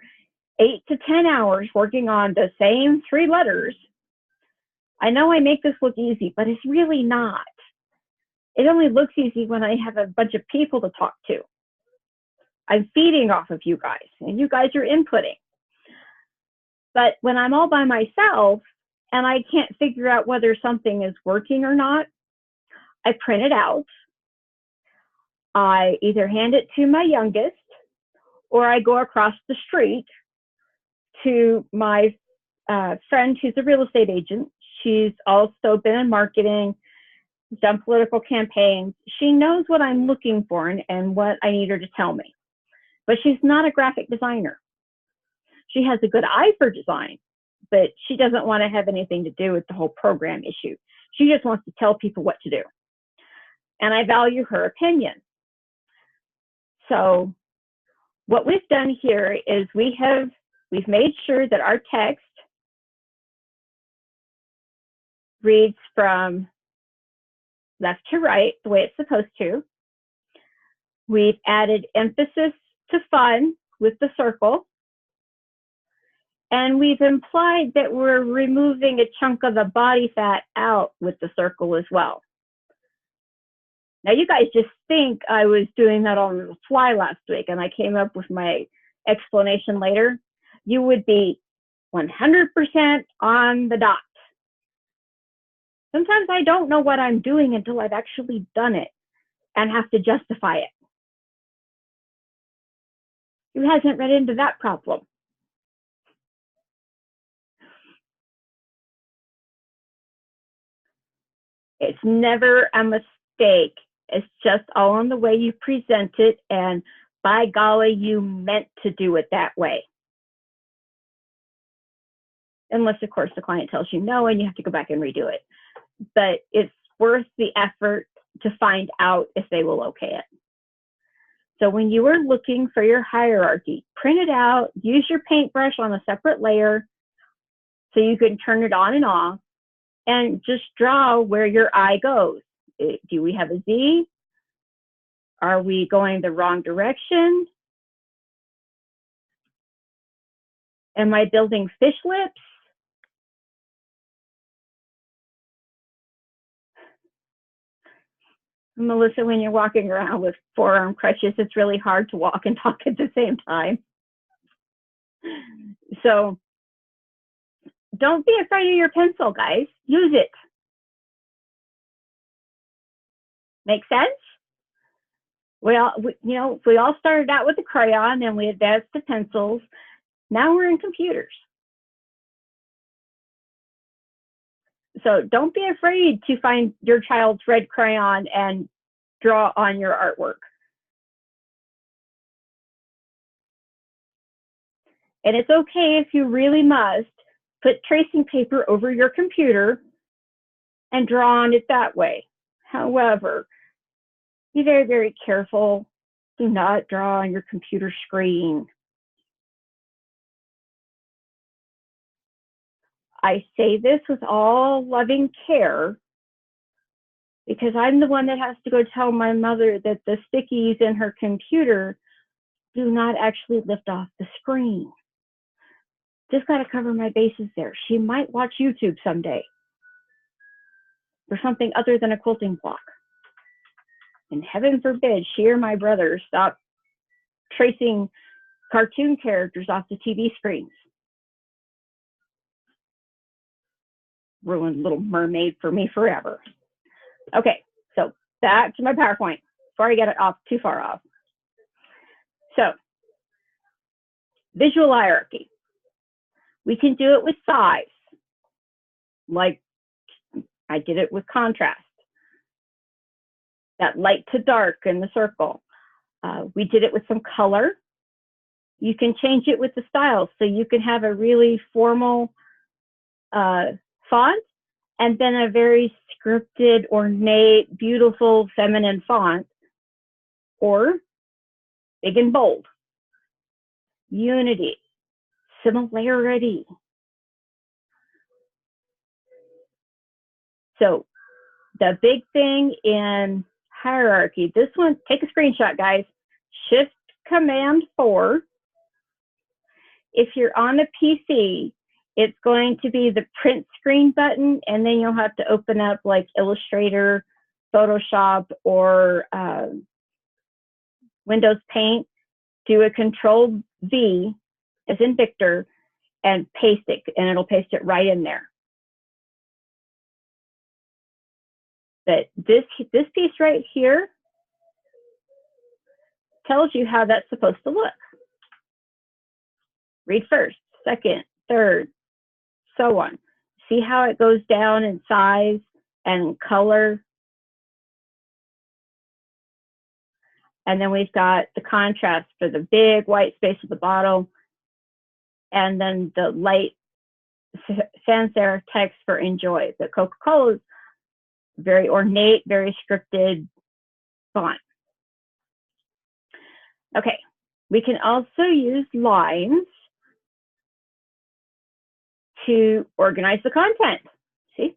8 to 10 hours working on the same 3 letters, I know I make this look easy, but it's really not. It only looks easy when I have a bunch of people to talk to. I'm feeding off of you guys, and you guys are inputting. But when I'm all by myself and I can't figure out whether something is working or not, I print it out. I either hand it to my youngest, or I go across the street to my friend who's a real estate agent. She's also been in marketing. done political campaigns. She knows what I'm looking for and what I need her to tell me. But she's not a graphic designer. She has a good eye for design, but she doesn't want to have anything to do with the whole program issue. She just wants to tell people what to do. And I value her opinion. So what we've done here is we've made sure that our text reads from left to right the way it's supposed to. We've added emphasis to fun with the circle. And we've implied that we're removing a chunk of the body fat out with the circle as well. Now, you guys just think I was doing that on the fly last week and I came up with my explanation later. You would be 100% on the dot. Sometimes I don't know what I'm doing until I've actually done it and have to justify it. Who hasn't run into that problem? It's never a mistake. It's just all on the way you present it, and by golly, you meant to do it that way. Unless, of course, the client tells you no and you have to go back and redo it. But it's worth the effort to find out if they will okay it. So when you are looking for your hierarchy, print it out, use your paintbrush on a separate layer so you can turn it on and off, and just draw where your eye goes. Do we have a Z? Are we going the wrong direction? Am I building fish lips? Melissa, when you're walking around with forearm crutches, it's really hard to walk and talk at the same time. So don't be afraid of your pencil, guys. Use it. Make sense? We all started out with a crayon and we advanced to pencils. Now we're in computers. So don't be afraid to find your child's red crayon and draw on your artwork. And it's okay if you really must put tracing paper over your computer and draw on it that way. However, be very, very careful. Do not draw on your computer screen. I say this with all loving care because I'm the one that has to go tell my mother that the stickies in her computer do not actually lift off the screen. Just got to cover my bases there. She might watch YouTube someday for something other than a quilting block. And heaven forbid she or my brother stop tracing cartoon characters off the TV screens. Ruined Little Mermaid for me forever. Okay, so back to my PowerPoint before I get it off too far off. So, visual hierarchy. We can do it with size, like I did it with contrast. That light to dark in the circle. We did it with some color. You can change it with the style, so you can have a really formal font and then a very scripted, ornate, beautiful, feminine font, or big and bold. Unity, similarity. So the big thing in hierarchy, this one, take a screenshot, guys. Shift Command 4. If you're on a PC, it's going to be the print screen button, and then you'll have to open up like Illustrator, Photoshop, or Windows Paint. Do a Control V, as in Victor, and paste it, and it'll paste it right in there. But this piece right here tells you how that's supposed to look. Read first, second, third, so on. See how it goes down in size and color? And then we've got the contrast for the big white space at the bottom, and then the light sans serif text for enjoy. The Coca-Cola is very ornate, very scripted font. Okay, we can also use lines to organize the content. See,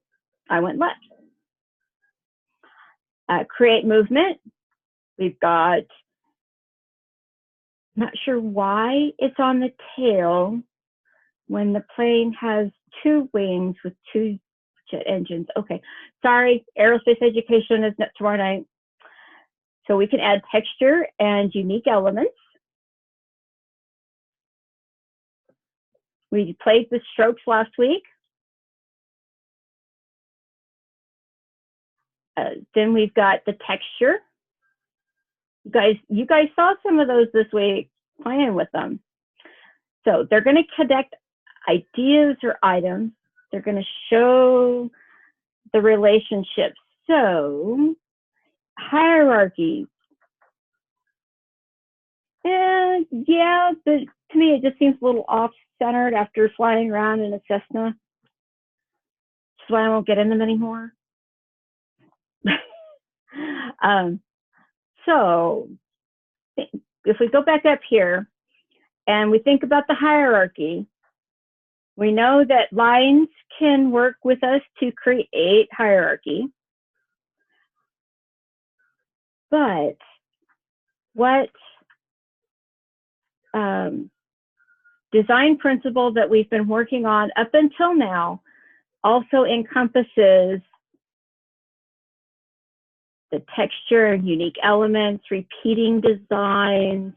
I went left. Create movement. We've got, not sure why it's on the tail when the plane has two wings with two jet engines. Okay, sorry, aerospace education is tomorrow night. So we can add texture and unique elements. We played with strokes last week. Then we've got the texture. You guys saw some of those this week, playing with them. So they're going to connect ideas or items. They're going to show the relationships. So hierarchy. And yeah, to me it just seems a little off-centered after flying around in a Cessna. That's why I won't get in them anymore. So if we go back up here and we think about the hierarchy, we know that lines can work with us to create hierarchy. But what design principle that we've been working on up until now also encompasses the texture and unique elements, repeating designs,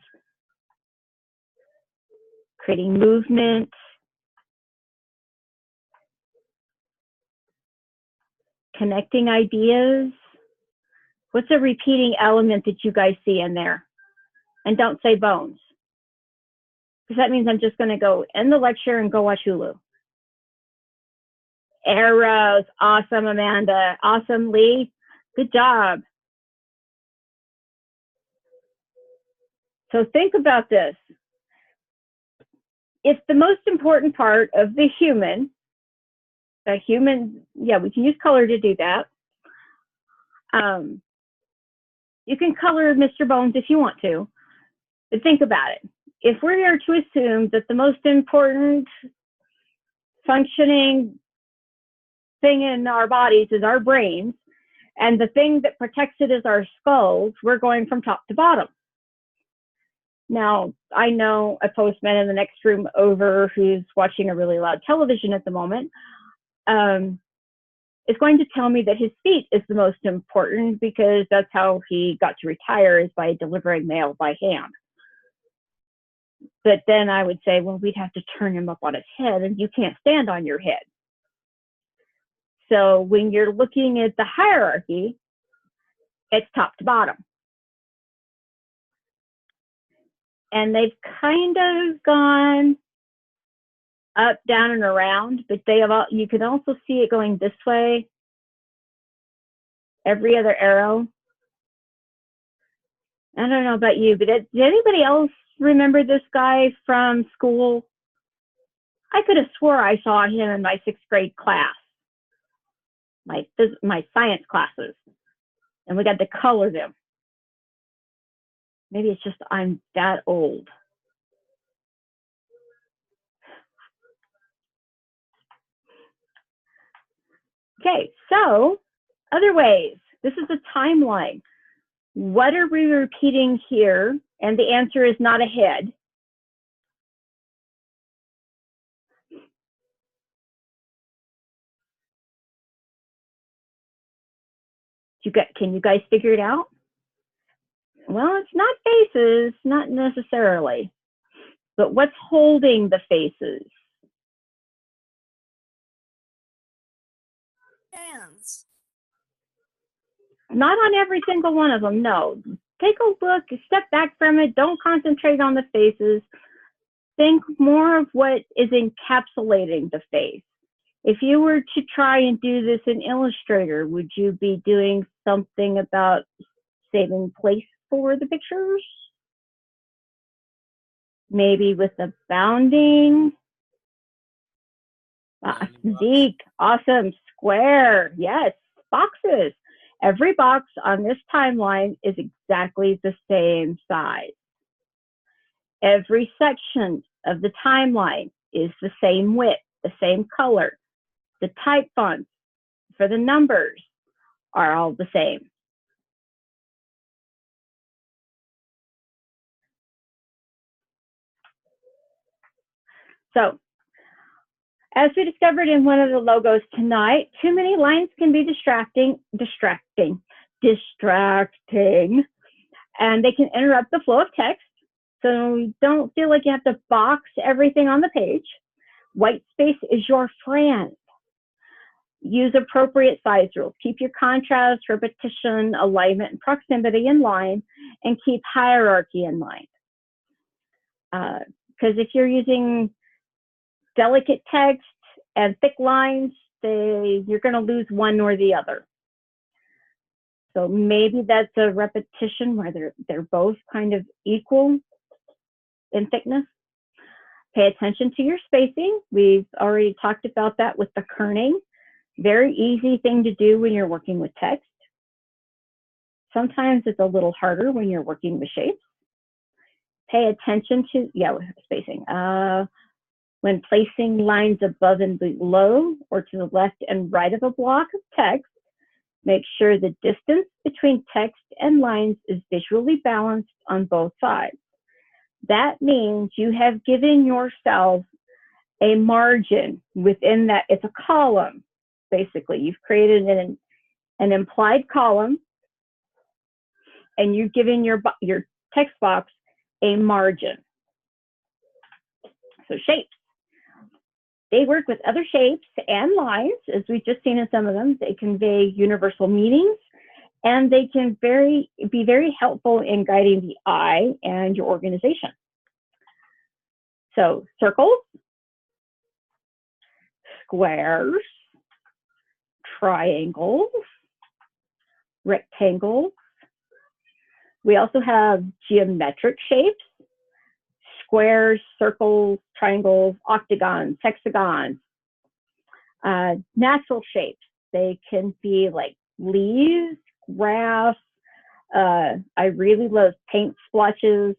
creating movement, connecting ideas. What's a repeating element that you guys see in there? And don't say bones, because that means I'm just going to go end the lecture and go watch Hulu. Arrows. Awesome, Amanda. Awesome, Lee. Good job. So think about this. If the most important part of the human, yeah, we can use color to do that. You can color Mr. Bones if you want to, but think about it. If we are to assume that the most important functioning thing in our bodies is our brains, and the thing that protects it is our skulls, we're going from top to bottom. Now, I know a postman in the next room over who's watching a really loud television at the moment is going to tell me that his feet is the most important because that's how he got to retire, is by delivering mail by hand. But then I would say, well, we'd have to turn him up on his head, and you can't stand on your head. So when you're looking at the hierarchy, it's top to bottom. And they've kind of gone up, down, and around, but they have all, you can also see it going this way. Every other arrow. I don't know about you, but did anybody else remember this guy from school? I could have swore I saw him in my 6th grade class, my science classes, and we got to color them. Maybe it's just I'm that old. Okay, so other ways. This is a timeline. What are we repeating here? And the answer is not a head. Can you guys figure it out? Well, it's not faces, not necessarily. But what's holding the faces? Hands. Not on every single one of them, no. Take a look, step back from it, don't concentrate on the faces. Think more of what is encapsulating the face. If you were to try and do this in Illustrator, would you be doing something about saving for the pictures. Maybe with the bounding. Zeke, awesome. Square, yes. Boxes. Every box on this timeline is exactly the same size. Every section of the timeline is the same width, the same color. The type fonts for the numbers are all the same. So, as we discovered in one of the logos tonight, too many lines can be distracting, and they can interrupt the flow of text. So you don't feel like you have to box everything on the page. White space is your friend. Use appropriate size rules. Keep your contrast, repetition, alignment, and proximity in line, and keep hierarchy in mind. Because if you're using delicate text and thick lines, you're going to lose one or the other. So maybe that's a repetition where they're both kind of equal in thickness. Pay attention to your spacing. We've already talked about that with the kerning. Very easy thing to do when you're working with text. Sometimes it's a little harder when you're working with shapes. Pay attention to, spacing. When placing lines above and below or to the left and right of a block of text, make sure the distance between text and lines is visually balanced on both sides. That means you have given yourself a margin within that. It's a column, basically. You've created an implied column, and you've given your text box a margin. So shapes. They work with other shapes and lines, as we've just seen in some of them. They convey universal meanings, and they can be very helpful in guiding the eye and your organization. So circles, squares, triangles, rectangles. We also have geometric shapes, squares, circles, triangles, octagons, hexagons. Natural shapes, they can be like leaves, grass. I really love paint splotches,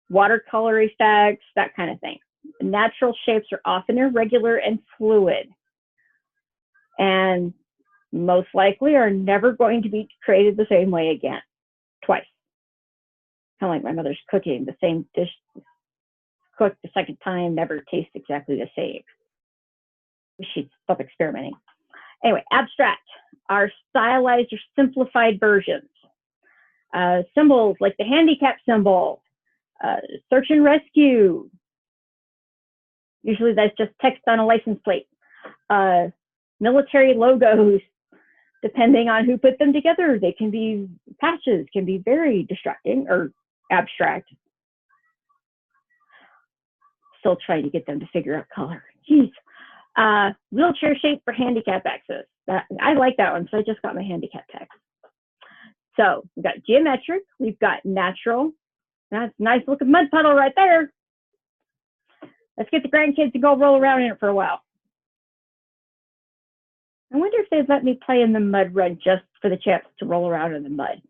watercolor effects, that kind of thing. Natural shapes are often irregular and fluid, and most likely are never going to be created the same way again, twice. Kind of like my mother's cooking, the same dish cooked the second time never tastes exactly the same. She'd stop experimenting. Anyway, abstract are stylized or simplified versions. Symbols like the handicap symbol, search and rescue. Usually that's just text on a license plate. Military logos, depending on who put them together, they can be patches, can be very distracting or abstract. Still trying to get them to figure out color. Jeez. Wheelchair shape for handicap access. I like that one, so I just got my handicap text. So we've got geometric, we've got natural. That's a nice looking mud puddle right there. Let's get the grandkids to go roll around in it for a while. I wonder if they'd let me play in the mud run just for the chance to roll around in the mud.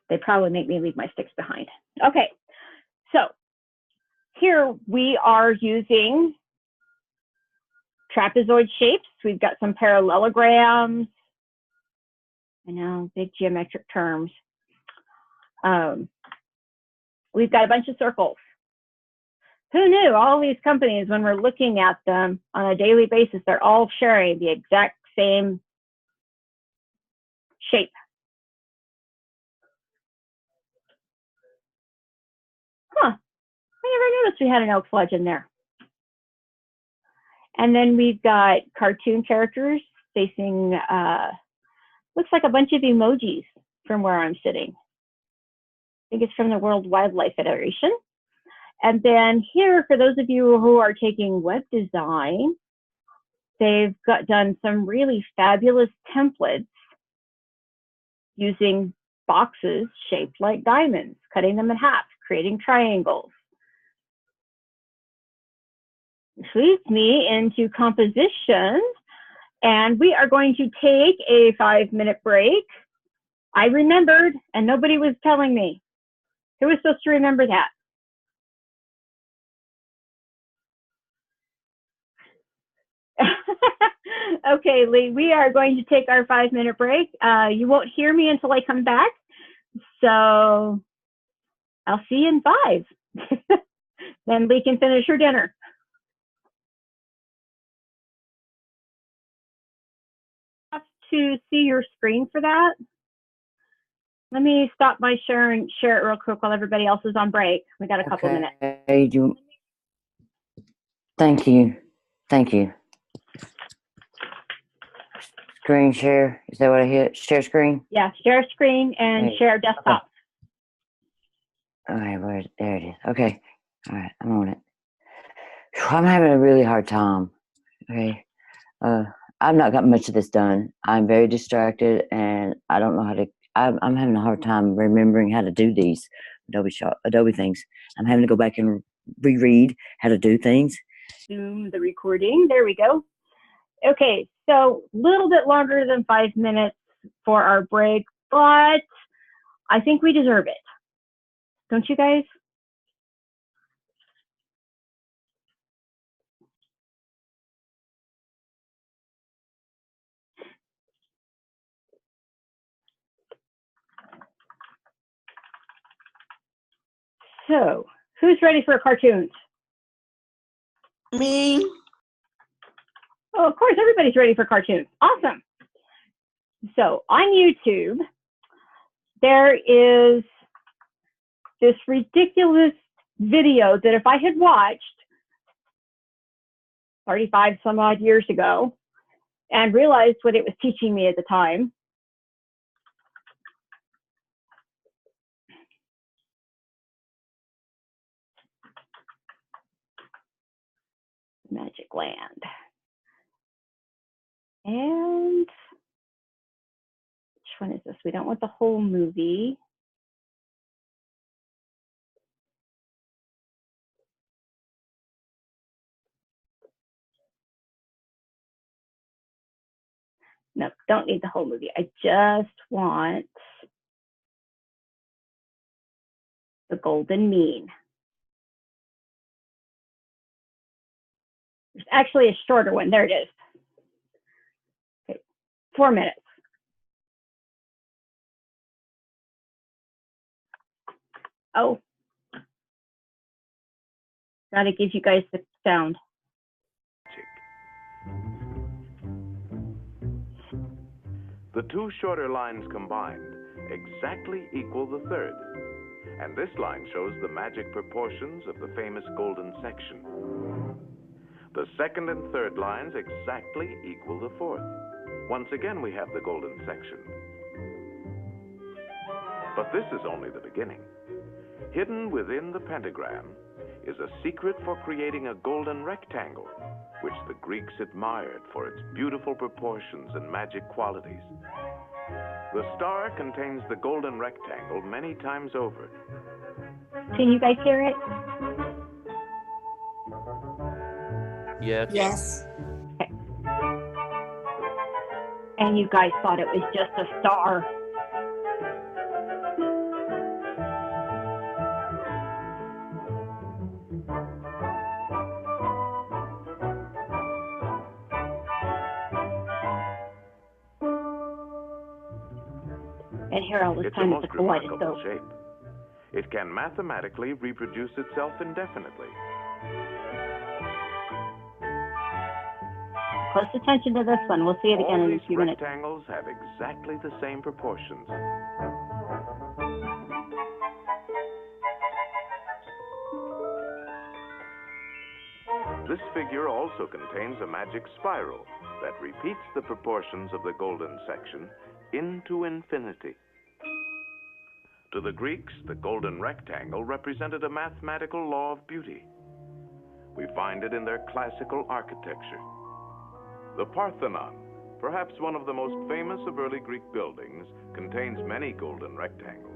They probably make me leave my sticks behind. Okay, so here we are using trapezoid shapes. We've got some parallelograms. I know, big geometric terms. We've got a bunch of circles. Who knew all these companies, when we're looking at them on a daily basis, they're all sharing the exact same shape. Huh, I never noticed we had an elk lodge in there. And then we've got cartoon characters facing, looks like a bunch of emojis from where I'm sitting. I think it's from the World Wildlife Federation. And then here, for those of you who are taking web design, They've done some really fabulous templates using boxes shaped like diamonds, cutting them in half, creating triangles. Which leads me into composition, and we are going to take a 5-minute break. I remembered, and nobody was telling me. Who was supposed to remember that? Okay, Lee, we are going to take our 5-minute break. You won't hear me until I come back. So I'll see you in 5. Then Lee can finish her dinner. Have to see your screen for that. Let me stop my share and share it real quick while everybody else is on break. We got a couple minutes. Thank you. Thank you. Screen share. Is that what I hit? Share screen? Yeah, share screen and share desktop. Okay. All right, there it is. Okay. All right, I'm on it. I'm having a really hard time. Okay. I've not got much of this done. I'm very distracted, and I don't know how to. I'm having a hard time remembering how to do these Adobe things. I'm having to go back and reread how to do things. Zoom the recording. There we go. Okay, so a little bit longer than 5 minutes for our break, but I think we deserve it. Don't you guys? So, who's ready for cartoons? Me. Oh, of course, everybody's ready for cartoons. Awesome. So, on YouTube, there is this ridiculous video that if I had watched 35 some odd years ago and realized what it was teaching me at the time, Magic Land. And which one is this? We don't want the whole movie. No, don't need the whole movie. I just want the golden mean. There's actually a shorter one. There it is. Okay, 4 minutes. Oh, gotta give you guys the sound. The two shorter lines combined exactly equal the third. And this line shows the magic proportions of the famous golden section. The second and third lines exactly equal the fourth. Once again, we have the golden section. But this is only the beginning. Hidden within the pentagram is a secret for creating a golden rectangle, which the Greeks admired for its beautiful proportions and magic qualities. The star contains the golden rectangle many times over. Can you guys hear it? Yes. Yes. Okay. And you guys thought it was just a star. And here all this It's a time it's most a kaleidoscope. remarkable shape. It can mathematically reproduce itself indefinitely. Close attention to this one. We'll see it again All in a these few minutes. rectangles have exactly the same proportions. This figure also contains a magic spiral that repeats the proportions of the golden section into infinity. To the Greeks, the golden rectangle represented a mathematical law of beauty. We find it in their classical architecture. The Parthenon, perhaps one of the most famous of early Greek buildings, contains many golden rectangles.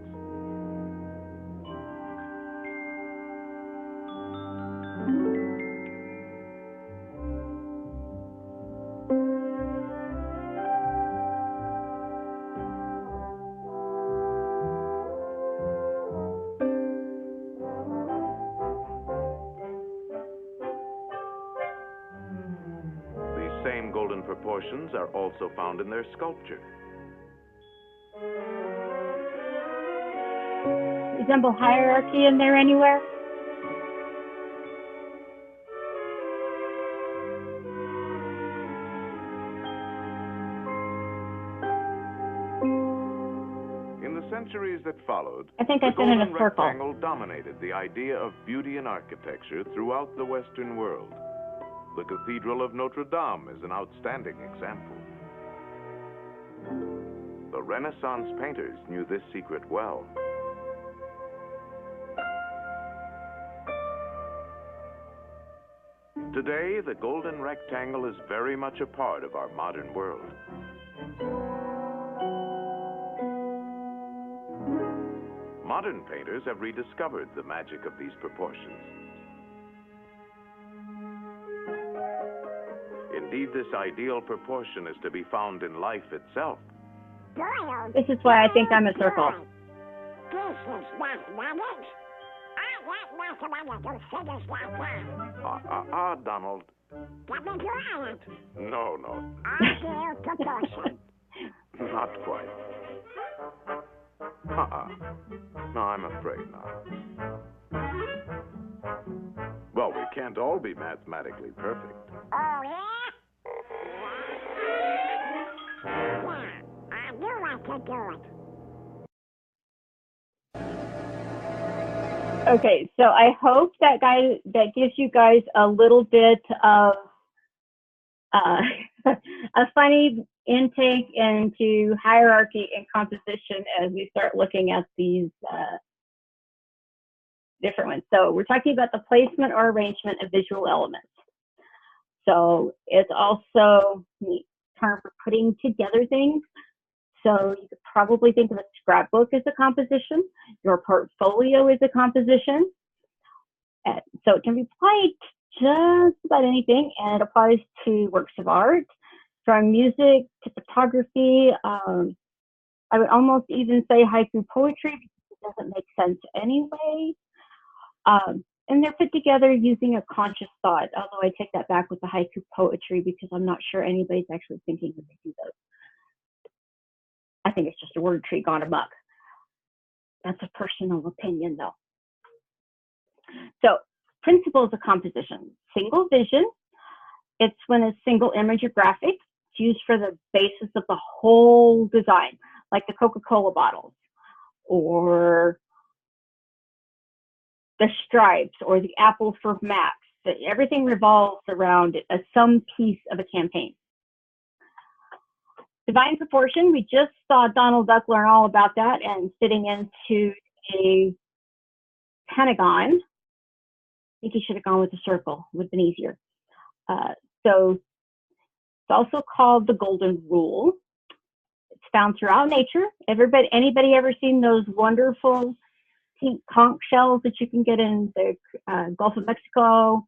These same golden proportions are also found in their sculpture. Resemble hierarchy in there anywhere? In the centuries that followed, I think the I've been in a golden circle. rectangle dominated the idea of beauty in architecture throughout the Western world. The Cathedral of Notre Dame is an outstanding example. The Renaissance painters knew this secret well. Today, the golden rectangle is very much a part of our modern world. Modern painters have rediscovered the magic of these proportions. Indeed, this ideal proportion is to be found in life itself. This is why I think I'm a circle. Donald. No. Not quite. No, I'm afraid not. Well, we can't all be mathematically perfect. Oh, yeah? Yeah, I do like to do it. Okay, so I hope that gives you guys a little bit of a funny intake into hierarchy and composition as we start looking at these different ones. So we're talking about the placement or arrangement of visual elements. So it's also a term for putting together things. So you could probably think of a scrapbook as a composition. Your portfolio is a composition. So it can be applied to just about anything, and it applies to works of art, from music to photography. I would almost even say haiku poetry because it doesn't make sense anyway. And they're put together using a conscious thought, although I take that back with the haiku poetry because I'm not sure anybody's actually thinking when they do those. I think it's just a word tree gone amok. That's a personal opinion, though. So, principles of composition. Single vision. It's when a single image or graphic is used for the basis of the whole design, like the Coca-Cola bottles, or the stripes, or the apples for Macs. Everything revolves around some piece of a campaign. Divine proportion, we just saw Donald Duck learn all about that and fitting into a pentagon. I think he should have gone with a circle, would have been easier. So it's also called the golden rule. It's found throughout nature. Anybody ever seen those wonderful pink conch shells that you can get in the Gulf of Mexico,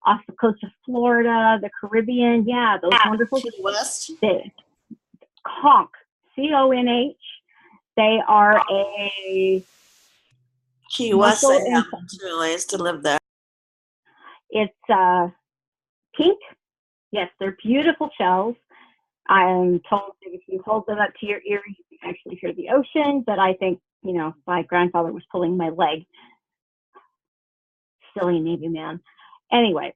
off the coast of Florida, the Caribbean? Yeah, those wonderful. Key West. Conch, C-O-N-H. They are a Key West, I mussel have too. I used to live there. It's pink. Yes, they're beautiful shells. I'm told that if you hold them up to your ear, you can actually hear the ocean. But I think, my grandfather was pulling my leg. Silly Navy man. Anyway,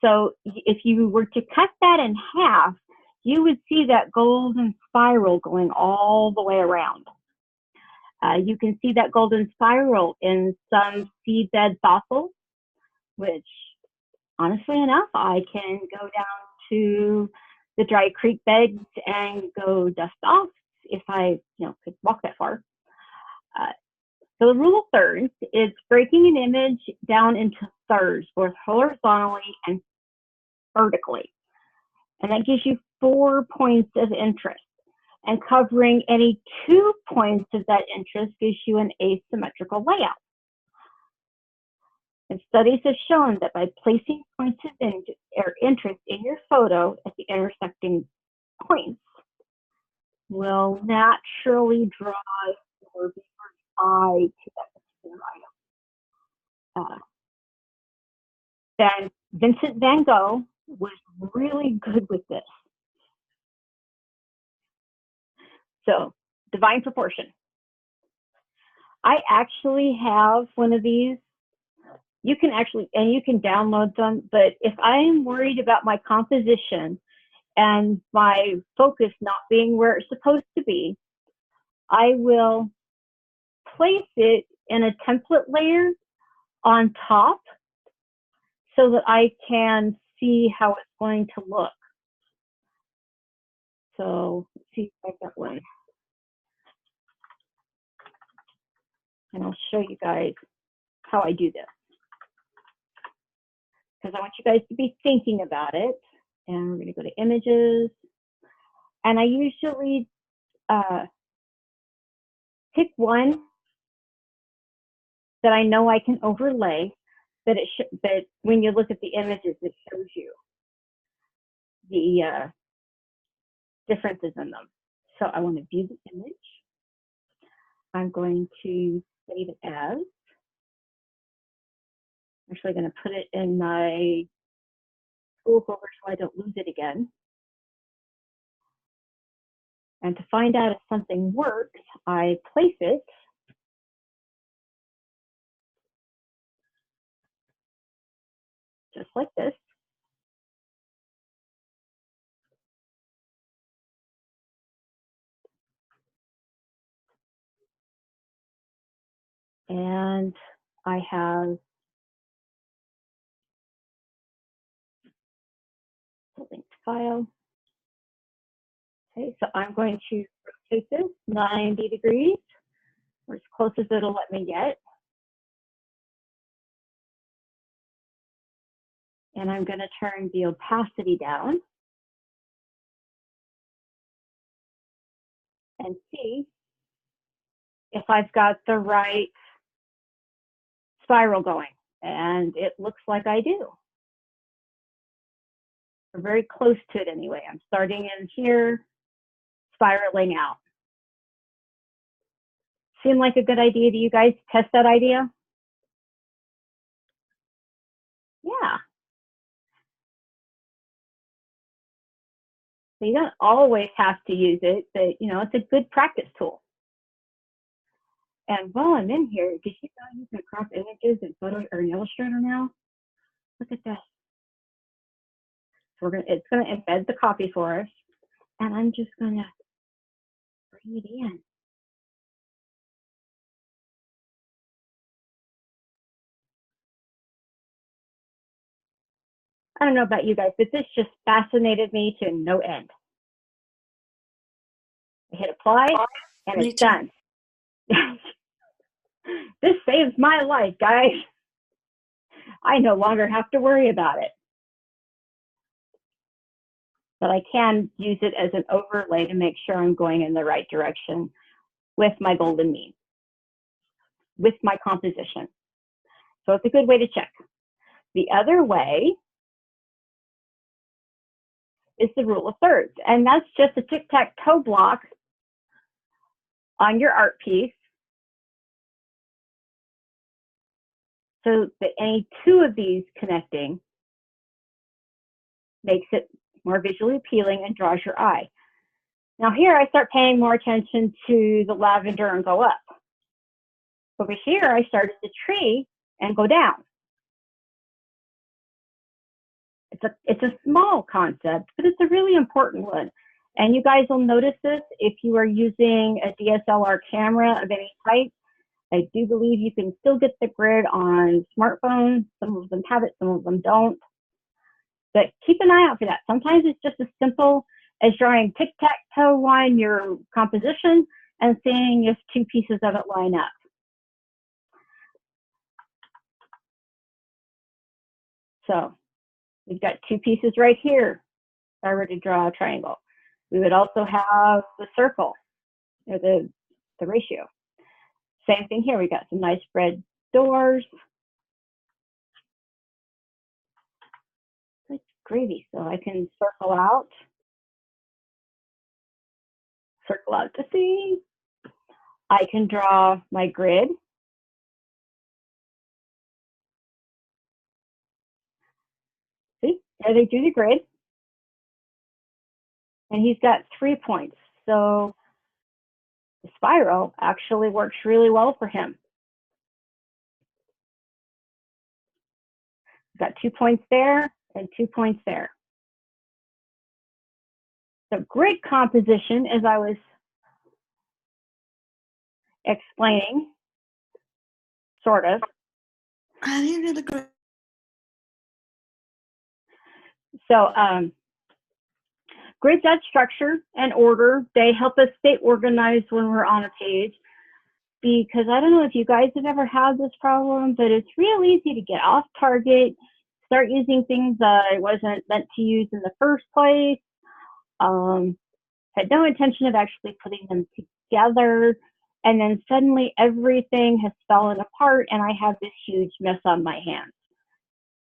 so if you were to cut that in half, you would see that golden spiral going all the way around. You can see that golden spiral in some seabed fossils, which, honestly enough, I can go down to the dry creek beds and go dust off if I, could walk that far. So the rule of thirds is breaking an image down into thirds, both horizontally and vertically. And that gives you 4 points of interest. And covering any 2 points of that interest gives you an asymmetrical layout. And studies have shown that by placing points of interest in your photo at the intersecting points will naturally draw your viewer's eye to that particular item. Vincent van Gogh was really good with this. So, divine proportion. I actually have one of these. You can actually, and you can download them, but if I am worried about my composition and my focus not being where it's supposed to be, I will place it in a template layer on top so that I can see how it's going to look. So let's see if I've got one. And I'll show you guys how I do this, because I want you guys to be thinking about it. And we're going to go to images. And I usually pick one that I know I can overlay, but when you look at the images, it shows you the differences in them. So I want to view the image. I'm going to save it as. I'm actually going to put it in my tool folder so I don't lose it again. And to find out if something works, I place it just like this. And I have a linked file. Okay, so I'm going to rotate this 90 degrees, or as close as it'll let me get. And I'm going to turn the opacity down and see if I've got the right spiral going. And it looks like I do. We're very close to it anyway. I'm starting in here, spiraling out. Seem like a good idea to you guys? Test that idea? Yeah. So you don't always have to use it, but you know, it's a good practice tool. And while I'm in here, did you know you can crop images in Photo or in Illustrator now? Look at this. So it's gonna embed the copy for us, and I'm just gonna bring it in. I don't know about you guys, but this just fascinated me to no end. I hit apply, and it's done. This saves my life, guys. I no longer have to worry about it. But I can use it as an overlay to make sure I'm going in the right direction with my golden mean, with my composition. So it's a good way to check. The other way is the rule of thirds. And that's just a tic-tac-toe block on your art piece, so that any two of these connecting makes it more visually appealing and draws your eye. Now here I start paying more attention to the lavender and go up. Over here I started the tree and go down. It's a small concept, but it's a really important one. And you guys will notice this if you are using a DSLR camera of any type. I do believe you can still get the grid on smartphones. Some of them have it, some of them don't. But keep an eye out for that. Sometimes it's just as simple as drawing tic-tac-toe on your composition and seeing if two pieces of it line up. So we've got two pieces right here. if I were to draw a triangle. We would also have the circle, or the ratio. Same thing here. We got some nice red doors. Good gravy. So I can circle out to see. I can draw my grid. See, there they do the grid. And he's got 3 points. So the spiral actually works really well for him. Got 2 points there and 2 points there. So grid composition, as I was explaining, sort of. I didn't agree. So grids add structure and order. They help us stay organized when we're on a page, because I don't know if you guys have ever had this problem, but it's real easy to get off target, start using things that I wasn't meant to use in the first place. Had no intention of actually putting them together, and then suddenly everything has fallen apart and I have this huge mess on my hands.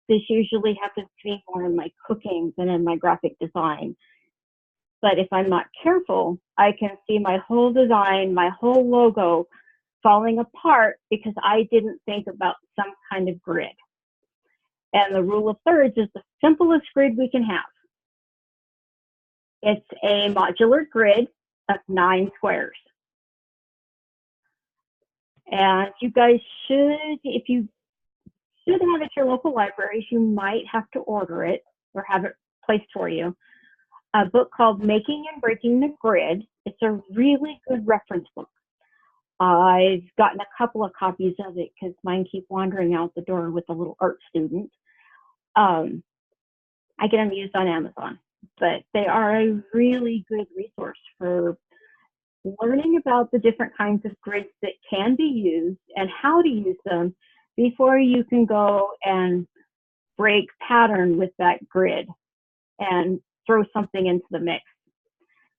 This usually happens to me more in my cooking than in my graphic design. But if I'm not careful, I can see my whole design, my whole logo falling apart because I didn't think about some kind of grid. And the rule of thirds is the simplest grid we can have. It's a modular grid of 9 squares. And you guys should, if you should have it at your local libraries, you might have to order it or have it placed for you. A book called Making and Breaking the Grid. It's a really good reference book. I've gotten a couple of copies of it because mine keep wandering out the door with a little art student. I get them used on Amazon, but they are a really good resource for learning about the different kinds of grids that can be used and how to use them before you can go and break pattern with that grid and throw something into the mix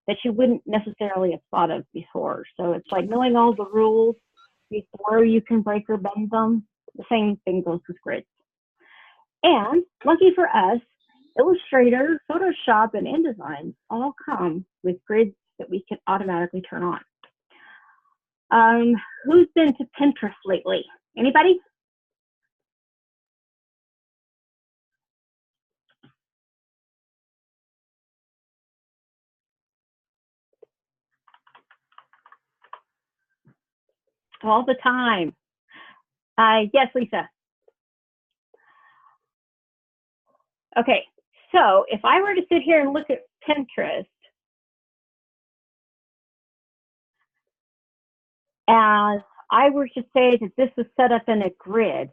that you wouldn't necessarily have thought of before. So it's like knowing all the rules before you can break or bend them. The same thing goes with grids. And lucky for us, Illustrator, Photoshop, and InDesign all come with grids that we can automatically turn on. Who's been to Pinterest lately? Anybody? All the time. Yes, Lisa. Okay, so if I were to sit here and look at Pinterest, and I were to say that this is set up in a grid,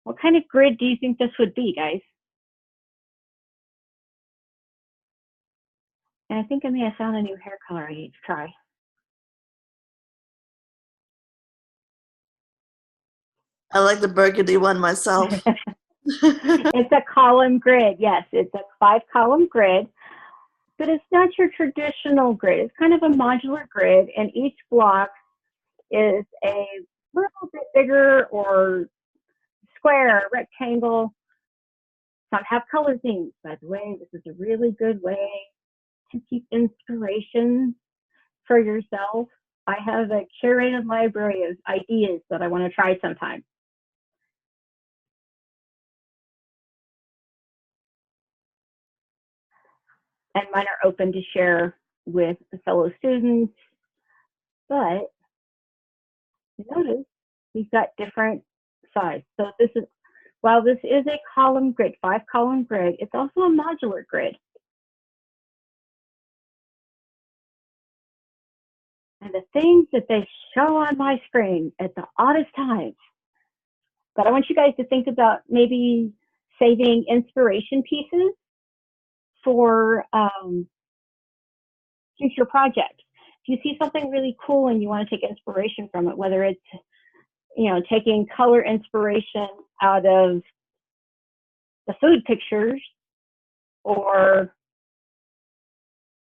what kind of grid do you think this would be, guys? And I think I may have found a new hair color I need to try. I like the burgundy one myself. It's a column grid. Yes, it's a 5-column grid, but it's not your traditional grid. It's kind of a modular grid, and each block is a little bit bigger or square, rectangle. Some have color themes, by the way. This is a really good way to keep inspiration for yourself. I have a curated library of ideas that I want to try sometime. And mine are open to share with the fellow students. But notice we've got different sides. So this is, while this is a column grid, 5-column grid, it's also a modular grid. And the things that they show on my screen at the oddest times. But I want you guys to think about maybe saving inspiration pieces for future projects. If you see something really cool and you want to take inspiration from it, whether it's, you know, taking color inspiration out of the food pictures, or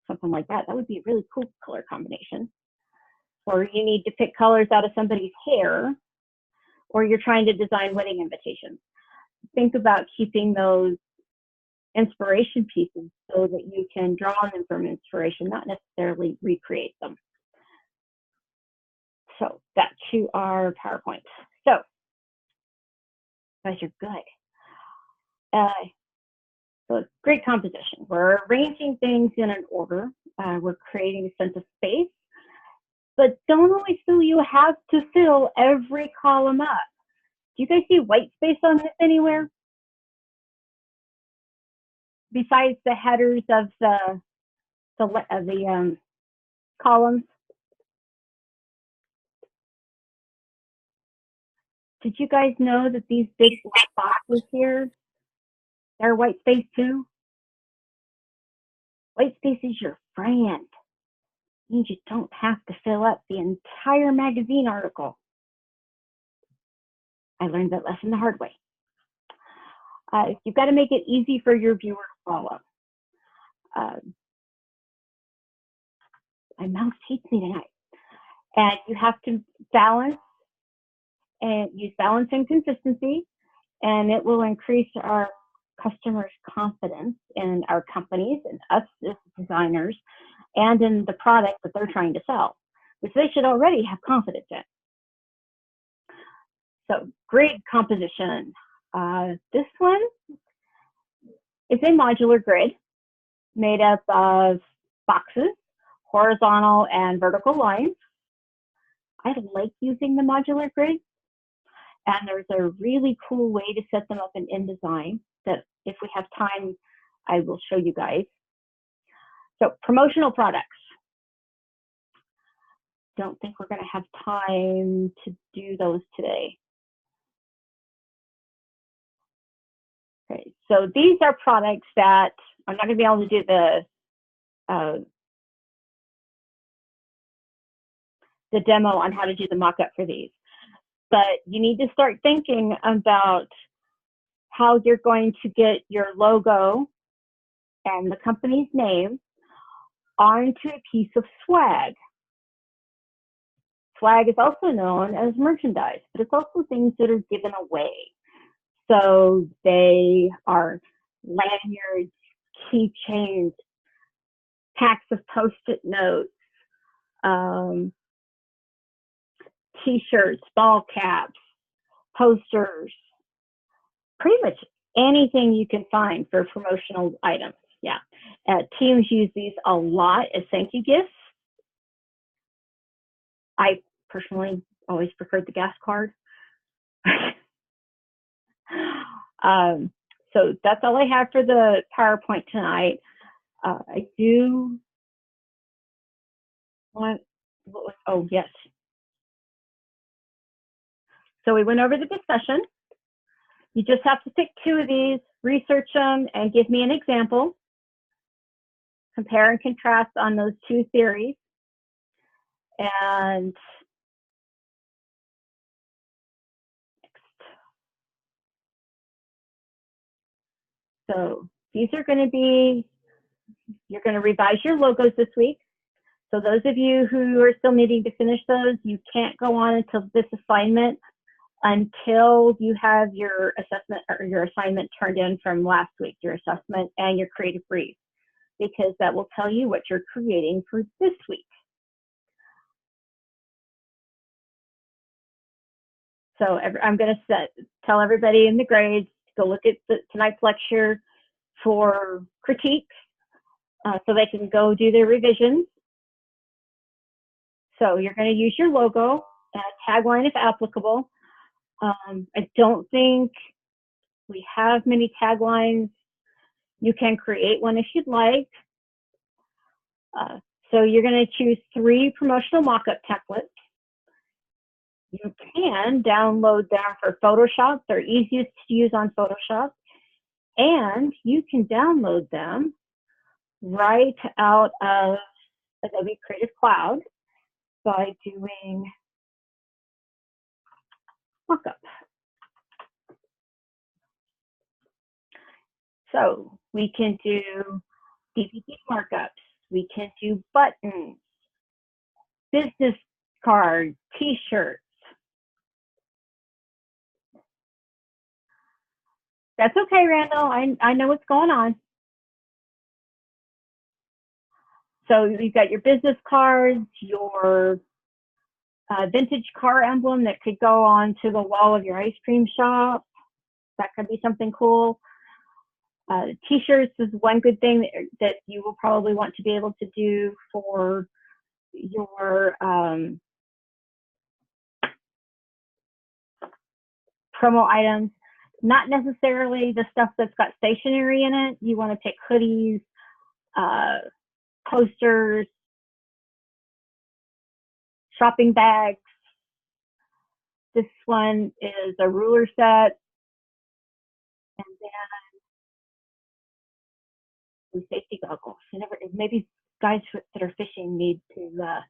something like that. That would be a really cool color combination. Or you need to pick colors out of somebody's hair, or you're trying to design wedding invitations. Think about keeping those inspiration pieces so that you can draw on them from inspiration, not necessarily recreate them. So that's to our PowerPoint. So, guys are good. So it's great composition. We're arranging things in an order. We're creating a sense of space, but don't always feel you have to fill every column up. Do you guys see white space on this anywhere? Besides the headers of the columns? Did you guys know that these big black boxes here, they're white space too? White space is your friend. It means you don't have to fill up the entire magazine article. I learned that lesson the hard way. You've got to make it easy for your viewer to follow. My mouse hates me tonight. And you have to balance and use balance and consistency, and it will increase our customers' confidence in our companies and us as designers and in the product that they're trying to sell, which they should already have confidence in. So grid composition. This one is a modular grid made up of boxes, horizontal and vertical lines. I like using the modular grid, and there's a really cool way to set them up in InDesign that if we have time, I will show you guys. So promotional products. Don't think we're going to have time to do those today. Okay, so these are products that I'm not going to be able to do the demo on how to do the mock-up for these. But you need to start thinking about how you're going to get your logo and the company's name onto a piece of swag. Swag is also known as merchandise, but it's also things that are given away. So they are lanyards, keychains, packs of Post-it notes, t-shirts, ball caps, posters, pretty much anything you can find for promotional items. Yeah, teams use these a lot as thank you gifts. I personally always preferred the gas card. So that's all I have for the PowerPoint tonight. I do want, oh yes. So we went over the discussion. You just have to pick 2 of these, research them, and give me an example. Compare and contrast on those 2 theories. And so these are going to be, you're going to revise your logos this week. So those of you who are still needing to finish those, you can't go on until this assignment until you have your assessment or your assignment turned in from last week, your assessment and your creative brief, because that will tell you what you're creating for this week. So I'm going to tell everybody in the grades to go look at tonight's lecture for critique so they can go do their revisions. So you're going to use your logo and a tagline if applicable. I don't think we have many taglines. You can create one if you'd like. So you're going to choose 3 promotional mock-up templates. You can download them for Photoshop. They're easiest to use on Photoshop. And you can download them right out of Adobe Creative Cloud by doing mockup. So we can do DVD markups. We can do buttons, business cards, t-shirts. That's okay, Randall. I know what's going on. So you've got your business cards, your vintage car emblem that could go onto the wall of your ice cream shop. That could be something cool. T-shirts is one good thing that you will probably want to be able to do for your promo items. Not necessarily the stuff that's got stationery in it. You want to pick hoodies, posters, shopping bags. This one is a ruler set. And then safety goggles. Maybe guys that are fishing need to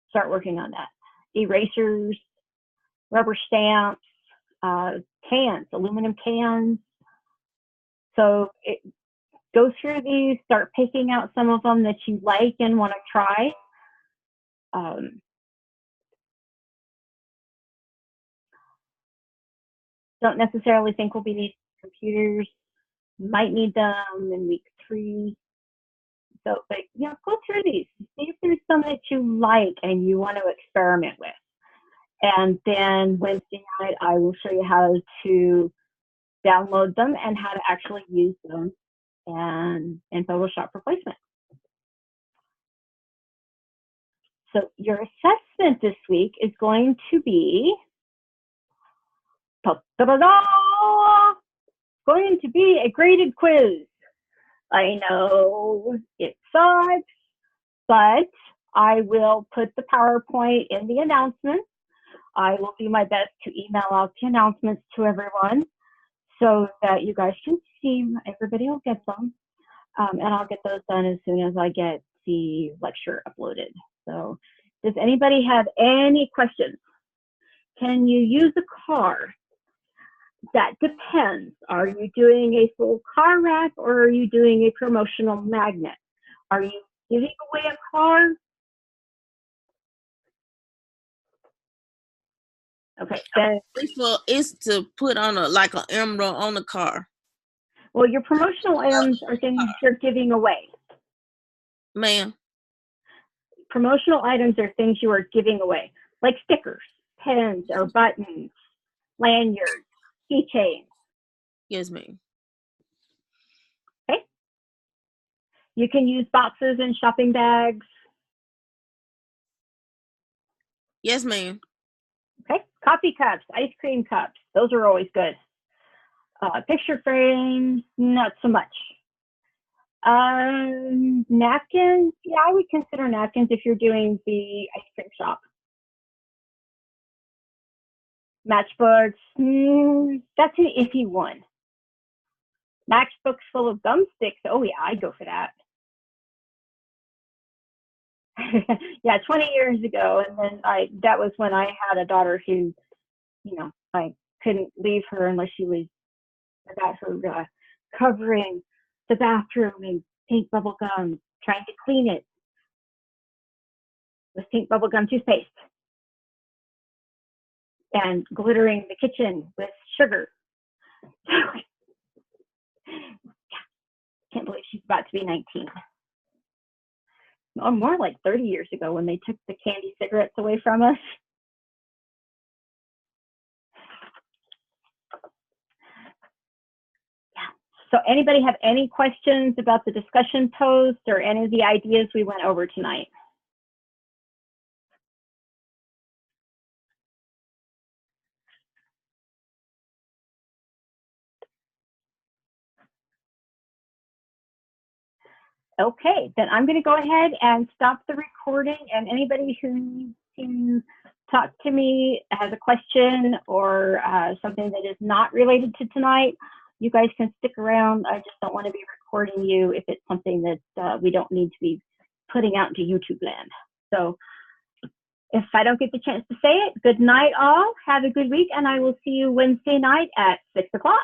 start working on that. Erasers, rubber stamps, cans, aluminum cans. So go through these, start picking out some of them that you like and want to try. Don't necessarily think we'll be needing computers. Might need them in week 3. So, but yeah, go through these. See if there's some that you like and you want to experiment with. And then Wednesday night, I will show you how to download them and how to actually use them in Photoshop for placement. So your assessment this week is going to be going to be a graded quiz. I know it sucks, but I will put the PowerPoint in the announcement. I will do my best to email out the announcements to everyone so that you guys can see. Everybody will get them. And I'll get those done as soon as I get the lecture uploaded. So does anybody have any questions? Can you use a car? That depends. Are you doing a full car wrap or are you doing a promotional magnet? Are you giving away a car? Okay, then it's to put on like an emerald on the car. Well, your promotional items are things you're giving away. Ma'am. Promotional items are things you are giving away, like stickers, pens, or buttons, lanyards, keychains. Yes, ma'am. Okay. You can use boxes and shopping bags. Yes, ma'am. Okay. Coffee cups, ice cream cups. Those are always good. Picture frames, not so much. Napkins, yeah, I would consider napkins if you're doing the ice cream shop. Matchbooks, that's an iffy one. Matchbooks full of gum sticks, oh yeah, I'd go for that. Yeah, 20 years ago, and then that was when I had a daughter who, you know, I couldn't leave her unless she was about her covering the bathroom in pink bubble gum, trying to clean it with pink bubble gum toothpaste, and glittering the kitchen with sugar. Yeah, can't believe she's about to be 19. Or more like 30 years ago when they took the candy cigarettes away from us. Yeah. So anybody have any questions about the discussion post or any of the ideas we went over tonight? Okay, then I'm going to go ahead and stop the recording, and anybody who needs to talk to me, has a question or something that is not related to tonight, you guys can stick around. I just don't want to be recording you if it's something that we don't need to be putting out into YouTube land. So if I don't get the chance to say it, good night all, have a good week, and I will see you Wednesday night at 6 o'clock.